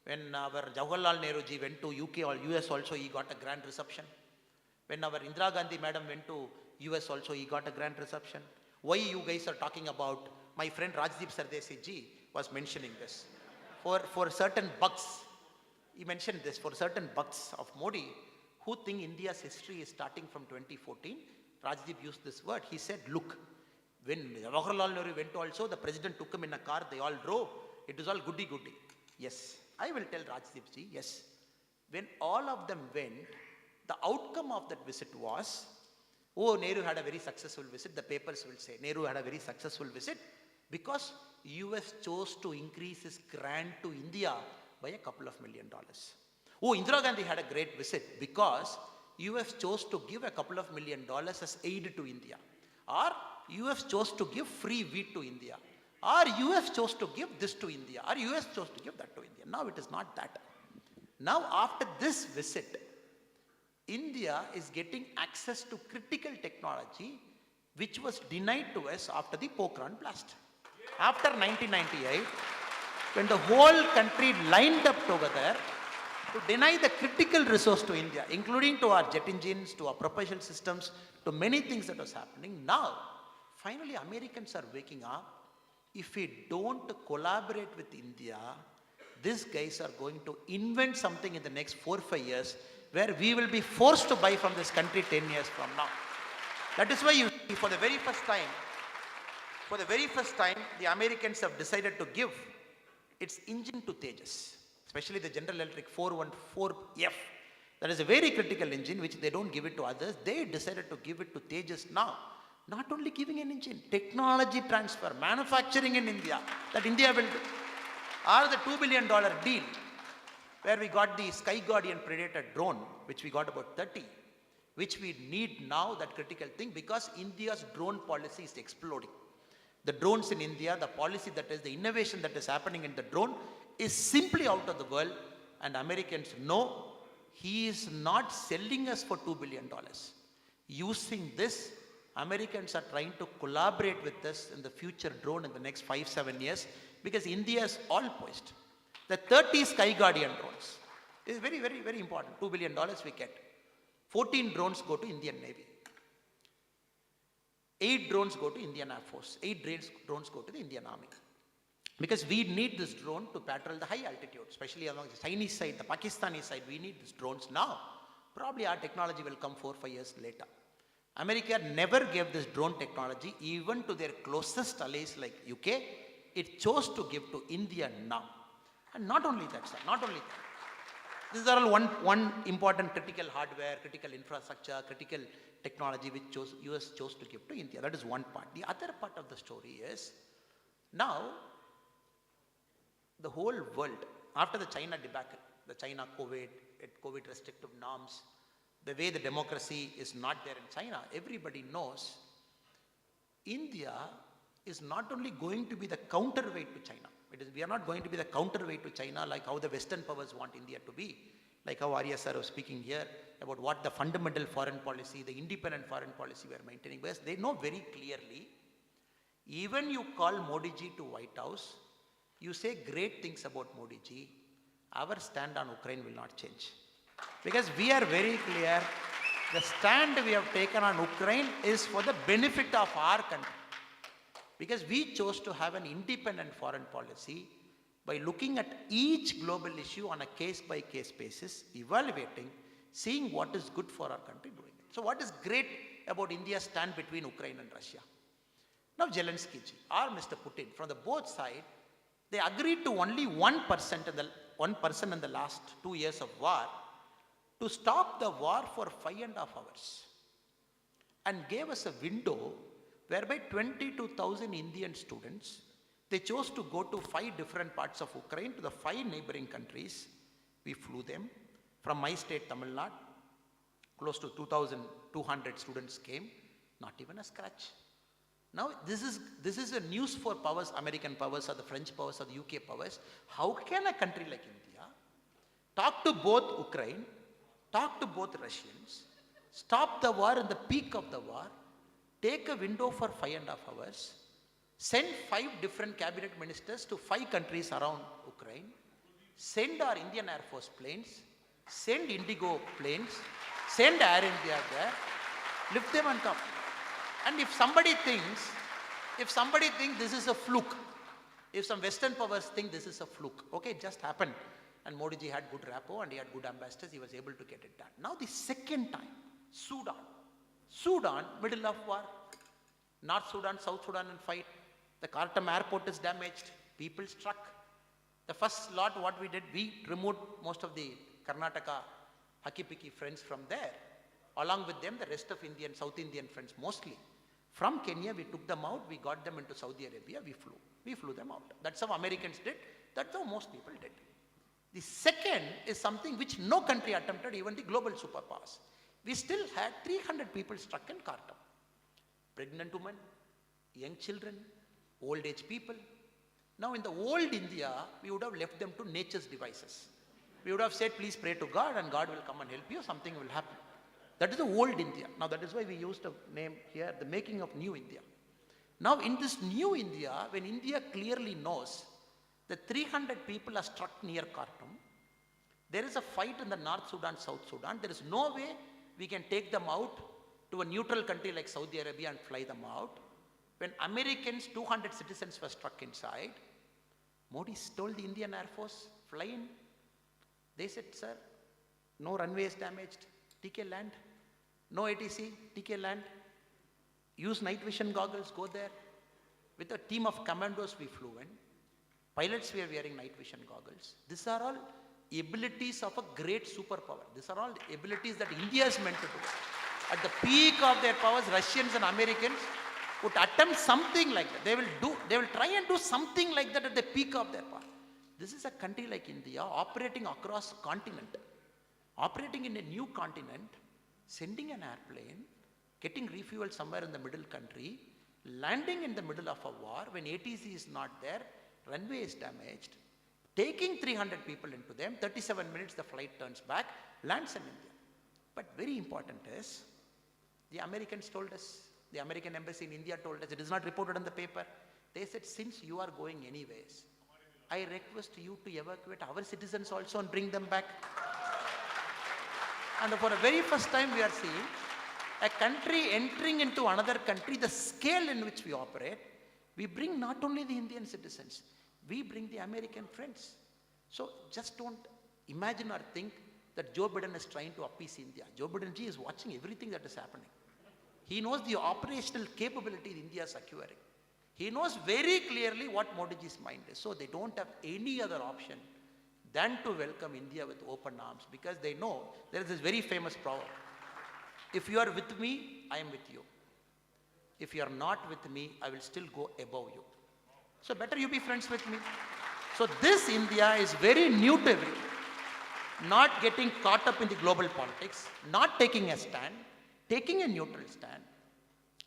when our Jawaharlal Nehru ji went to UK or US also, he got a grand reception. When our Indira Gandhi madam went to US also, he got a grand reception. Why you guys are talking about, my friend Rajdeep Sardesi ji was mentioning this. For certain bucks, he mentioned this, for certain bucks of Modi who think India's history is starting from 2014, Rajdeep used this word. He said, look, when Jawaharlal Nehru went also, the president took him in a car, they all drove. It was all goody-goody. Yes, I will tell Rajdeep ji, yes. When all of them went, the outcome of that visit was, Oh, Nehru had a very successful visit. The papers will say Nehru had a very successful visit because US chose to increase his grant to India by a couple of $1 million. Oh, Indira Gandhi had a great visit because US chose to give a couple of $1 million as aid to India. Or US chose to give free wheat to India. Or US chose to give this to India. Or US chose to give that to India. Now it is not that. Now after this visit, India is getting access to critical technology which was denied to us after the Pokhran blast. After 1998, when the whole country lined up together to deny the critical resource to India, including to our jet engines, to our propulsion systems, to many things that was happening. Now, finally Americans are waking up. If we don't collaborate with India, these guys are going to invent something in the next 4 or 5 years where we will be forced to buy from this country 10 years from now. That is why you see, for the very first time, the Americans have decided to give its engine to Tejas, especially the General Electric 414F. That is a very critical engine which they don't give it to others. They decided to give it to Tejas now. Not only giving an engine, technology transfer, manufacturing in India, that India will do. Or the $2 billion deal where we got the Sky Guardian Predator drone, which we got about 30, which we need now, that critical thing, because India's drone policy is exploding. The drones in India, the policy that is, the innovation that is happening in the drone is simply out of the world, and Americans know he is not selling us for $2 billion. Using this, Americans are trying to collaborate with us in the future drone in the next 5-7 years, because India is all poised. The 30 Sky Guardian drones is very, very, very important. $2 billion we get. 14 drones go to Indian Navy. 8 drones go to Indian Air Force. 8 drones go to the Indian Army. Because we need this drone to patrol the high altitude, especially along the Chinese side, the Pakistani side. We need these drones now. Probably our technology will come 4 or 5 years later. America never gave this drone technology even to their closest allies like UK. It chose to give to India now. And not only that, sir, not only that. These are all one important critical hardware, critical infrastructure, critical technology which US chose to give to India. That is one part. The other part of the story is, now the whole world, after the China debacle, the China COVID restrictive norms, the way the democracy is not there in China, everybody knows India is not only going to be the counterweight to China. We are not going to be the counterweight to China like how the Western powers want India to be. Like how Arya sir was speaking here about what the fundamental foreign policy, the independent foreign policy we are maintaining. Because they know very clearly, even you call Modi ji to White House, you say great things about Modi ji, our stand on Ukraine will not change. Because we are very clear, the stand we have taken on Ukraine is for the benefit of our country. Because we chose to have an independent foreign policy by looking at each global issue on a case-by-case basis, evaluating, seeing what is good for our country, doing it. So what is great about India's stand between Ukraine and Russia? Now Zelensky ji or Mr. Putin, from the both sides, they agreed to only 1% in the last 2 years of war to stop the war for 5.5 hours and gave us a window whereby 22,000 Indian students, they chose to go to 5 different parts of Ukraine, to the 5 neighboring countries. We flew them. From my state, Tamil Nadu, close to 2,200 students came, not even a scratch. Now, this is a news for powers, American powers or the French powers or the UK powers. How can a country like India talk to both Ukraine, talk to both Russians, stop the war in the peak of the war, take a window for 5.5 hours, send 5 different cabinet ministers to 5 countries around Ukraine, send our Indian Air Force planes, send Indigo planes, send Air India there, lift them and come. And if somebody thinks this is a fluke, if some Western powers think this is a fluke, okay, it just happened. And Modi ji had good rapport and he had good ambassadors, he was able to get it done. Now the second time, Sudan, middle of war. North Sudan, South Sudan and fight. The Khartoum airport is damaged. People struck. The first lot what we did, we removed most of the Karnataka Hakipiki friends from there. Along with them, the rest of Indian, South Indian friends mostly. From Kenya, we took them out, we got them into Saudi Arabia, we flew them out. That's how Americans did, that's how most people did. The second is something which no country attempted, even the global superpowers. We still had 300 people struck in Khartoum. Pregnant women, young children, old age people. Now in the old India, we would have left them to nature's devices. We would have said, please pray to God and God will come and help you, something will happen. That is the old India. Now that is why we used a name here, the making of new India. Now in this new India, when India clearly knows that 300 people are struck near Khartoum, there is a fight in the North Sudan, South Sudan, there is no way we can take them out to a neutral country like Saudi Arabia and fly them out. When Americans, 200 citizens were struck inside, Modi told the Indian Air Force, fly in. They said, sir, no runways damaged, TK land. No ATC, TK land. Use night vision goggles, go there. With a team of commandos we flew in. Pilots were wearing night vision goggles. These are all abilities of a great superpower. These are all abilities that India is meant to do. At the peak of their powers, Russians and Americans would attempt something like that. They will try and do something like that at the peak of their power. This is a country like India operating across continent, operating in a new continent, sending an airplane, getting refueled somewhere in the middle country, landing in the middle of a war when ATC is not there, runway is damaged, taking 300 people into them, 37 minutes the flight turns back, lands in India. But very important is, the Americans told us, the American embassy in India told us, it is not reported in the paper. They said, since you are going anyways, I request you to evacuate our citizens also and bring them back. And for the very first time we are seeing a country entering into another country, the scale in which we operate, we bring not only the Indian citizens, we bring the American friends. So just don't imagine or think that Joe Biden is trying to appease India. Joe Biden ji is watching everything that is happening. He knows the operational capability India is acquiring. He knows very clearly what Modi ji's mind is. So they don't have any other option than to welcome India with open arms, because they know there is this very famous proverb. If you are with me, I am with you. If you are not with me, I will still go above you. So better you be friends with me. So this India is very new to everyone. Not getting caught up in the global politics, not taking a stand, taking a neutral stand.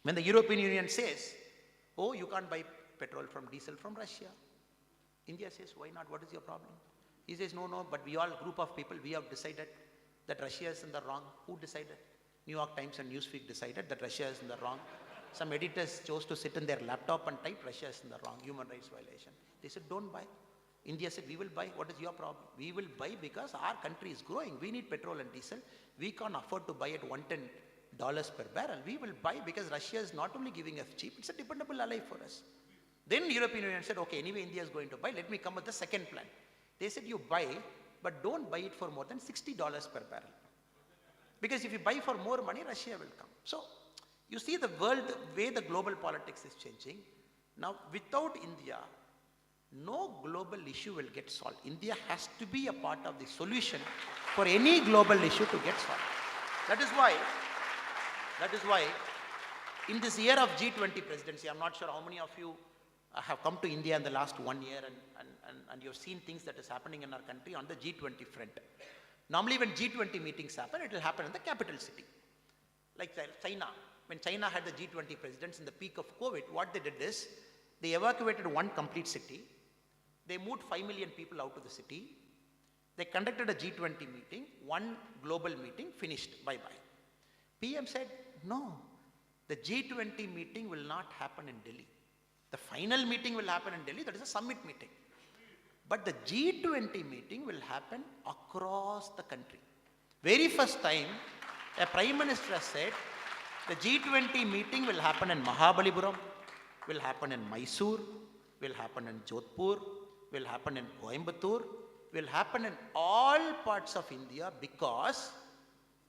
When the European Union says, oh, you can't buy petrol from diesel from Russia, India says, why not? What is your problem? He says, no, but we all, group of people, we have decided that Russia is in the wrong. Who decided? New York Times and Newsweek decided that Russia is in the wrong. Some editors chose to sit in their laptop and type, Russia is in the wrong, human rights violation. They said, don't buy. India said, we will buy. What is your problem? We will buy because our country is growing. We need petrol and diesel. We can't afford to buy at $110 per barrel. We will buy because Russia is not only giving us cheap, it's a dependable ally for us. Then the European Union said, okay, anyway, India is going to buy. Let me come with the second plan. They said, you buy, but don't buy it for more than $60 per barrel. Because if you buy for more money, Russia will come. So you see the world, the way the global politics is changing. Now, without India, no global issue will get solved. India has to be a part of the solution for any global issue to get solved. That is why in this year of G20 presidency, I'm not sure how many of you have come to India in the last 1 year and you've seen things that is happening in our country on the G20 front. Normally when G20 meetings happen, it will happen in the capital city. Like China, when China had the G20 presidents in the peak of COVID, what they did is, they evacuated one complete city. They moved 5 million people out of the city. They conducted a G20 meeting, one global meeting, finished, bye-bye. PM said, no, the G20 meeting will not happen in Delhi. The final meeting will happen in Delhi, that is a summit meeting. But the G20 meeting will happen across the country. Very first time, a Prime Minister has said, the G20 meeting will happen in Mahabalipuram, will happen in Mysore, will happen in Jodhpur, will happen in Coimbatore, will happen in all parts of India, because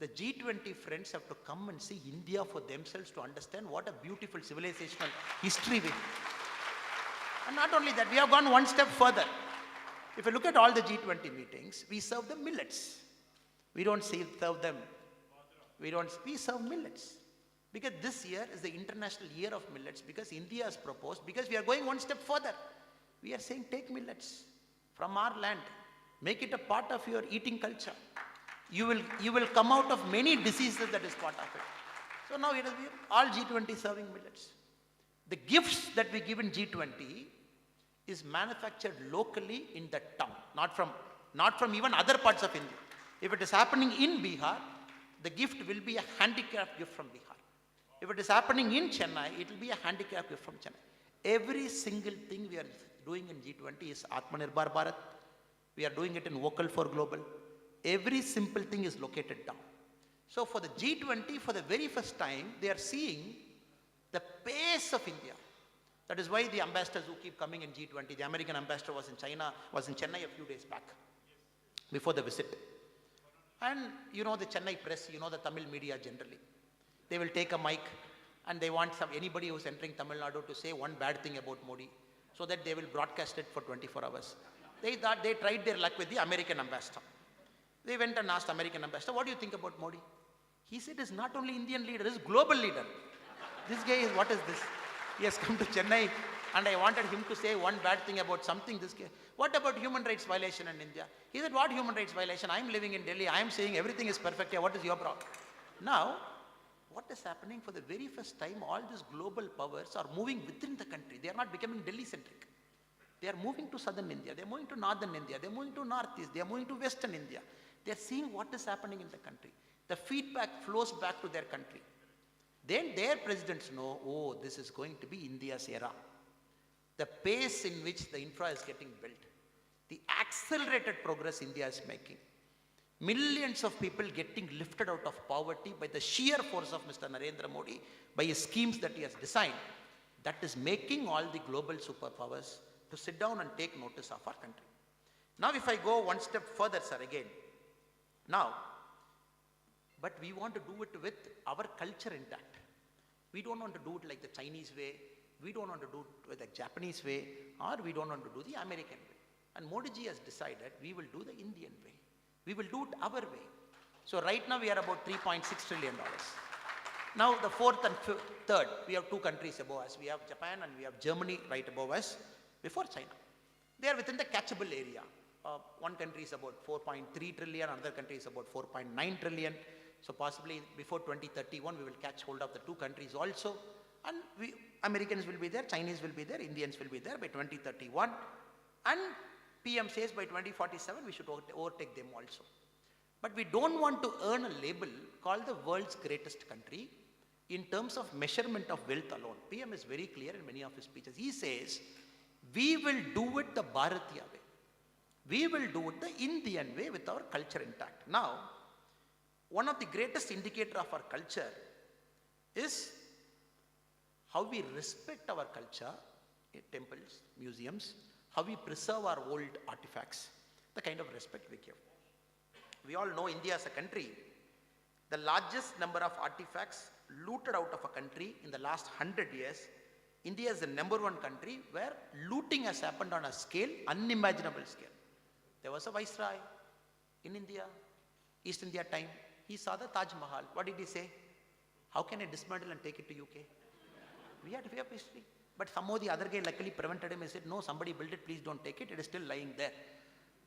the G20 friends have to come and see India for themselves to understand what a beautiful civilizational history we have. And not only that, we have gone one step further. If you look at all the G20 meetings, we serve them millets. We don't serve them We serve millets. Because this year is the International Year of Millets, because India has proposed, because we are going one step further. We are saying take millets from our land, make it a part of your eating culture. You will come out of many diseases that is part of it. So now it is all G20 serving millets. The gifts that we give in G20 is manufactured locally in the town, not from even other parts of India. If it is happening in Bihar, the gift will be a handicraft gift from Bihar. If it is happening in Chennai, it will be a handicraft gift from Chennai. Every single thing we are doing in G20 is Atmanirbhar Bharat. We are doing it in Vocal for Global. Every simple thing is located down. So for the G20, for the very first time, they are seeing the pace of India. That is why the ambassadors who keep coming in G20, the American ambassador was in Chennai a few days back, before the visit. And you know the Chennai press, you know the Tamil media generally. They will take a mic and they want anybody who's entering Tamil Nadu to say one bad thing about Modi, so that they will broadcast it for 24 hours. They tried their luck with the American ambassador. They went and asked American ambassador, what do you think about Modi? He said, it's not only Indian leader, it's global leader. This guy is, what is this? He has come to Chennai and I wanted him to say one bad thing about something. This guy, what about human rights violation in India? He said, what human rights violation? I'm living in Delhi. I'm saying everything is perfect here. What is your problem? Now, what is happening for the very first time, all these global powers are moving within the country. They are not becoming Delhi-centric. They are moving to southern India. They are moving to northern India. They are moving to northeast. They are moving to western India. They are seeing what is happening in the country. The feedback flows back to their country. Then their presidents know, oh, this is going to be India's era. The pace in which the infra is getting built, the accelerated progress India is making, millions of people getting lifted out of poverty by the sheer force of Mr. Narendra Modi, by his schemes that he has designed, that is making all the global superpowers to sit down and take notice of our country. Now if I go one step further, sir, again, now, but we want to do it with our culture intact. We don't want to do it like the Chinese way, we don't want to do it with the Japanese way, or we don't want to do the American way. And Modi ji has decided we will do the Indian way. We will do it our way. So right now we are about $3.6 trillion. Now the fourth and third, we have two countries above us. We have Japan and we have Germany right above us, before China. They are within the catchable area. One country is about 4.3 trillion, another country is about 4.9 trillion. So possibly before 2031, we will catch hold of the two countries also. And Americans will be there, Chinese will be there, Indians will be there by 2031. And PM says by 2047, we should overtake them also. But we don't want to earn a label called the world's greatest country in terms of measurement of wealth alone. PM is very clear in many of his speeches. He says, we will do it the Bharatiya way. We will do it the Indian way with our culture intact. Now, one of the greatest indicators of our culture is how we respect our culture in temples, museums, how we preserve our old artifacts, the kind of respect we give. We all know India as a country, the largest number of artifacts looted out of a country in the last 100 years, India is the #1 country where looting has happened on a scale, unimaginable scale. There was a viceroy in India, East India time. He saw the Taj Mahal. What did he say? How can I dismantle and take it to UK? We have history. But somehow the other guy luckily prevented him. He said, no, somebody built it, please don't take it. It is still lying there.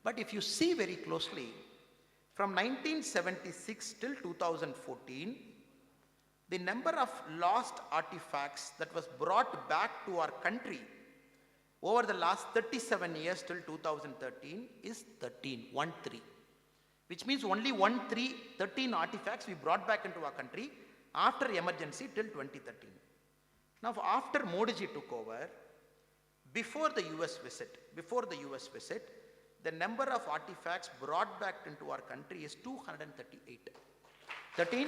But if you see very closely, from 1976 till 2014, the number of lost artifacts that was brought back to our country over the last 37 years till 2013 is 13, which means only 13 artifacts we brought back into our country after emergency till 2013. Now, after Modi ji took over, before the US visit, the number of artifacts brought back into our country is 238. 238.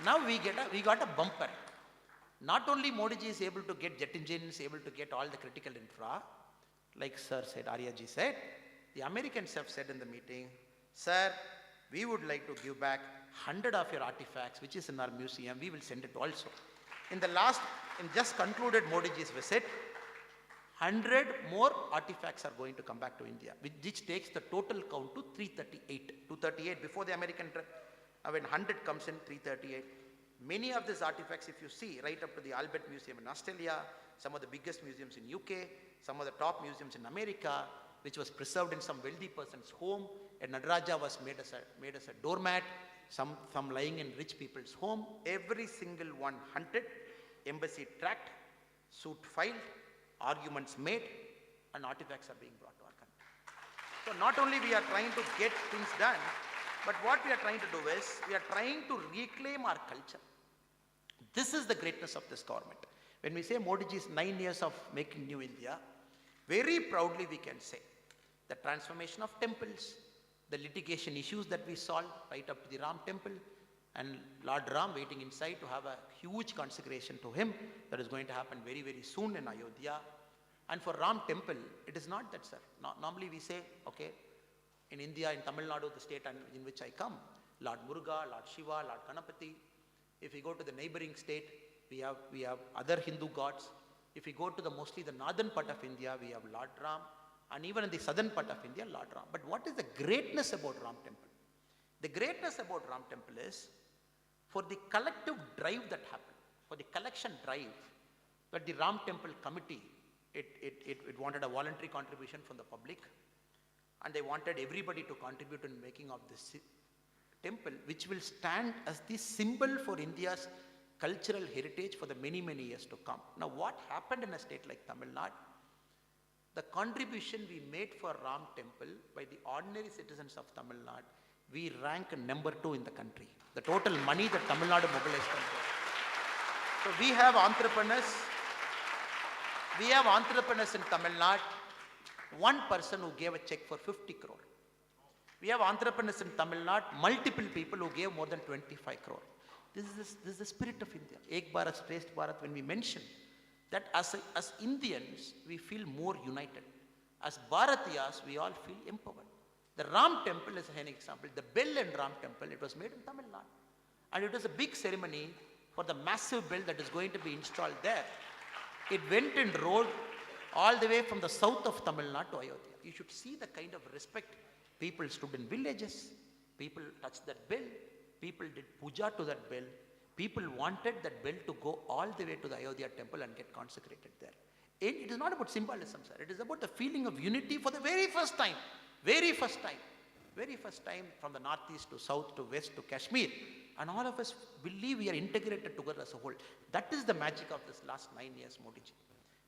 Now we got a bumper. Not only Modi ji is able to get jet engines, able to get all the critical infra, like Sir said, Arya ji said, the Americans have said in the meeting, sir, we would like to give back 100 of your artifacts, which is in our museum. We will send it also. In just concluded Modi ji's visit, 100 more artifacts are going to come back to India, which takes the total count to 338. 238 before the American trip. Now when 100 comes in, 338. Many of these artifacts, if you see, right up to the Albert Museum in Australia, some of the biggest museums in UK, some of the top museums in America, which was preserved in some wealthy person's home. A Nadaraja was made as a doormat, some lying in rich people's home. Every single one hunted, embassy tracked, suit filed, arguments made, and artifacts are being brought to our country. So not only we are trying to get things done, but what we are trying to do is, we are trying to reclaim our culture. This is the greatness of this government. When we say Modi ji's 9 years of making new India, very proudly we can say the transformation of temples, the litigation issues that we solved right up to the Ram temple, and Lord Ram waiting inside to have a huge consecration to him that is going to happen very, very soon in Ayodhya. And for Ram temple, it is not that, sir. Normally we say, okay, in India, in Tamil Nadu, the state in which I come, Lord Muruga, Lord Shiva, Lord Ganapati. If we go to the neighboring state, we have other Hindu gods. If we go to mostly the northern part of India, we have Lord Ram. And even in the southern part of India, Lord Ram. But what is the greatness about Ram temple? The greatness about Ram temple is, for the collective drive that happened, for the collection drive, that the Ram temple committee, it wanted a voluntary contribution from the public, and they wanted everybody to contribute in making of this temple, which will stand as the symbol for India's cultural heritage for the many, many years to come. Now what happened in a state like Tamil Nadu? The contribution we made for Ram temple by the ordinary citizens of Tamil Nadu, we rank number 2 in the country. The total money that Tamil Nadu mobilized. So we have entrepreneurs in Tamil Nadu, one person who gave a check for 50 crore. We have entrepreneurs in Tamil Nadu, multiple people who gave more than 25 crore. This is the spirit of India. Ek Bharat, Shresth Bharat, when we mention that as Indians, we feel more united. As Bharatiyas, we all feel empowered. The Ram temple is an example. The bell in Ram temple, it was made in Tamil Nadu. And it was a big ceremony for the massive bell that is going to be installed there. It went and rode all the way from the south of Tamil Nadu to Ayodhya. You should see the kind of respect. People stood in villages, people touched that bell, people did puja to that bell, people wanted that bell to go all the way to the Ayodhya temple and get consecrated there. It is not about symbolism, sir. It is about the feeling of unity for the very first time from the northeast to south to west to Kashmir. And all of us believe we are integrated together as a whole. That is the magic of this last 9 years, Modi ji.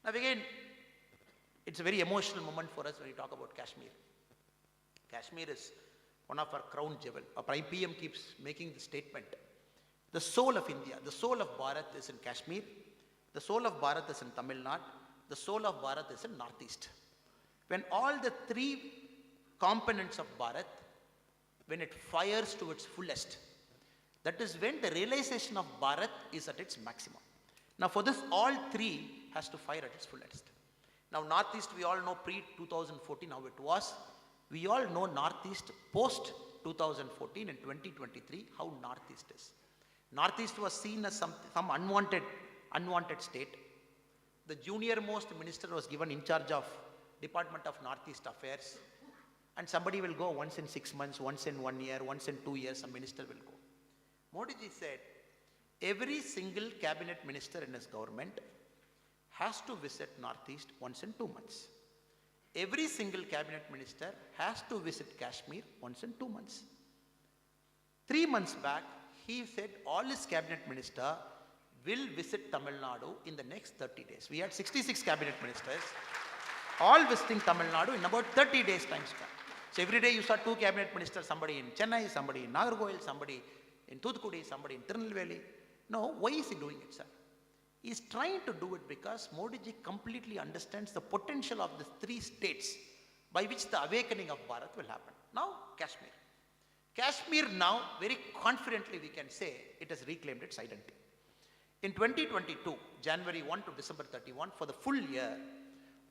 Now again, it's a very emotional moment for us when we talk about Kashmir. Kashmir is one of our crown jewel. Our PM keeps making the statement. The soul of India, the soul of Bharat is in Kashmir. The soul of Bharat is in Tamil Nadu. The soul of Bharat is in Northeast. When all the 3 components of Bharat, when it fires to its fullest, that is when the realization of Bharat is at its maximum. Now for this, all 3 has to fire at its fullest. Now Northeast, we all know pre-2014 how it was. We all know Northeast post-2014 and 2023, how Northeast is. Northeast was seen as some unwanted state. The junior most minister was given in charge of Department of Northeast Affairs. And somebody will go once in 6 months, once in 1 year, once in 2 years, a minister will go. Modi ji said, every single cabinet minister in his government has to visit Northeast once in 2 months. Every single cabinet minister has to visit Kashmir once in 2 months. 3 months back, he said all his cabinet minister will visit Tamil Nadu in the next 30 days. We had 66 cabinet ministers, all visiting Tamil Nadu in about 30 days time span. So every day you saw 2 cabinet ministers, somebody in Chennai, somebody in Nagarkoil, somebody in Thoothukudi, somebody in Tirunelveli. No, why is he doing it, sir? He is trying to do it because Modi ji completely understands the potential of the 3 states by which the awakening of Bharat will happen. Now, Kashmir. Kashmir now, very confidently we can say, it has reclaimed its identity. In 2022, January 1 to December 31, for the full year,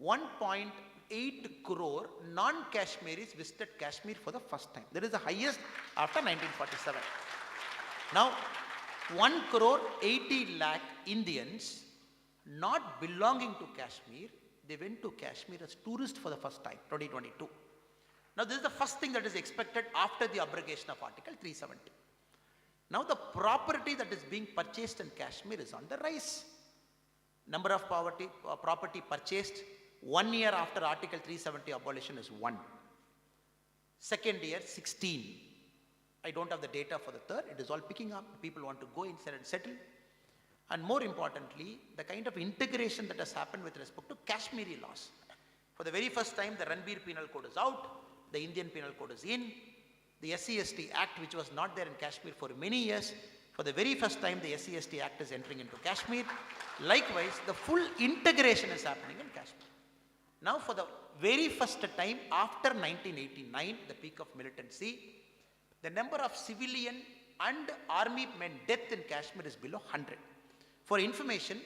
1.8 crore non-Kashmiris visited Kashmir for the first time. That is the highest after 1947. Now, 1 crore 80 lakh Indians not belonging to Kashmir, they went to Kashmir as tourists for the first time, 2022. Now, this is the first thing that is expected after the abrogation of Article 370. Now the property that is being purchased in Kashmir is on the rise. Number of property purchased 1 year after Article 370 abolition is 1. Second year, 16. I don't have the data for the third. It is all picking up. People want to go inside and settle. And more importantly, the kind of integration that has happened with respect to Kashmiri laws. For the very first time, the Ranbir Penal Code is out. The Indian Penal Code is in. The SC/ST Act, which was not there in Kashmir for many years, for the very first time, the SC/ST Act is entering into Kashmir. Likewise, the full integration is happening in Kashmir. Now, for the very first time after 1989, the peak of militancy, the number of civilian and army men death in Kashmir is below 100. For information,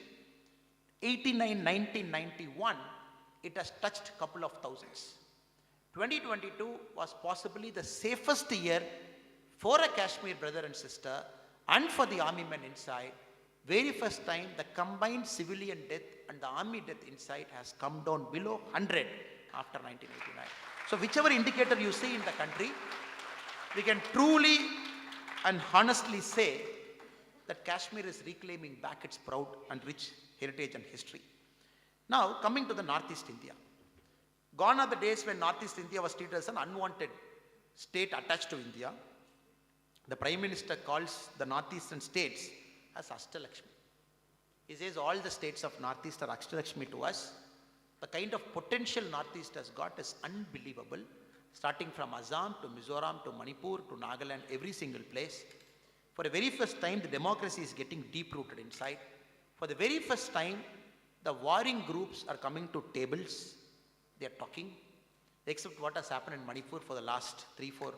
89, 19, 91, it has touched a couple of thousands. 2022 was possibly the safest year for a Kashmir brother and sister and for the army men inside. Very first time the combined civilian death and the army death inside has come down below 100 after 1989. So whichever indicator you see in the country, we can truly and honestly say that Kashmir is reclaiming back its proud and rich heritage and history. Now coming to the Northeast India. Gone are the days when Northeast India was treated as an unwanted state attached to India. The Prime Minister calls the Northeastern states as Ashtalakshmi. He says all the states of Northeast are Ashtalakshmi to us. The kind of potential Northeast has got is unbelievable. Starting from Assam to Mizoram to Manipur to Nagaland, every single place. For the very first time, the democracy is getting deep-rooted inside. For the very first time, the warring groups are coming to tables. They are talking, except what has happened in Manipur for the last 3-4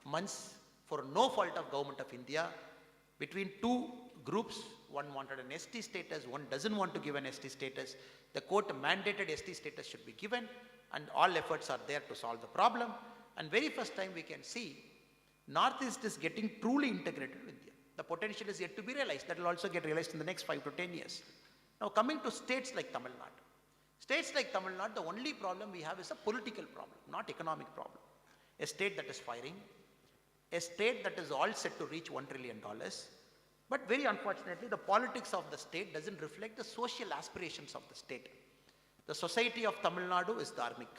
months, for no fault of government of India, between two groups, one wanted an ST status, one doesn't want to give an ST status. The court mandated ST status should be given, and all efforts are there to solve the problem. And very first time we can see, Northeast is getting truly integrated with India. The potential is yet to be realized. That will also get realized in the next 5 to 10 years. Now coming to states like Tamil Nadu. States like Tamil Nadu, the only problem we have is a political problem, not economic problem. A state that is firing, a state that is all set to reach $1 trillion. But very unfortunately, the politics of the state doesn't reflect the social aspirations of the state. The society of Tamil Nadu is dharmic.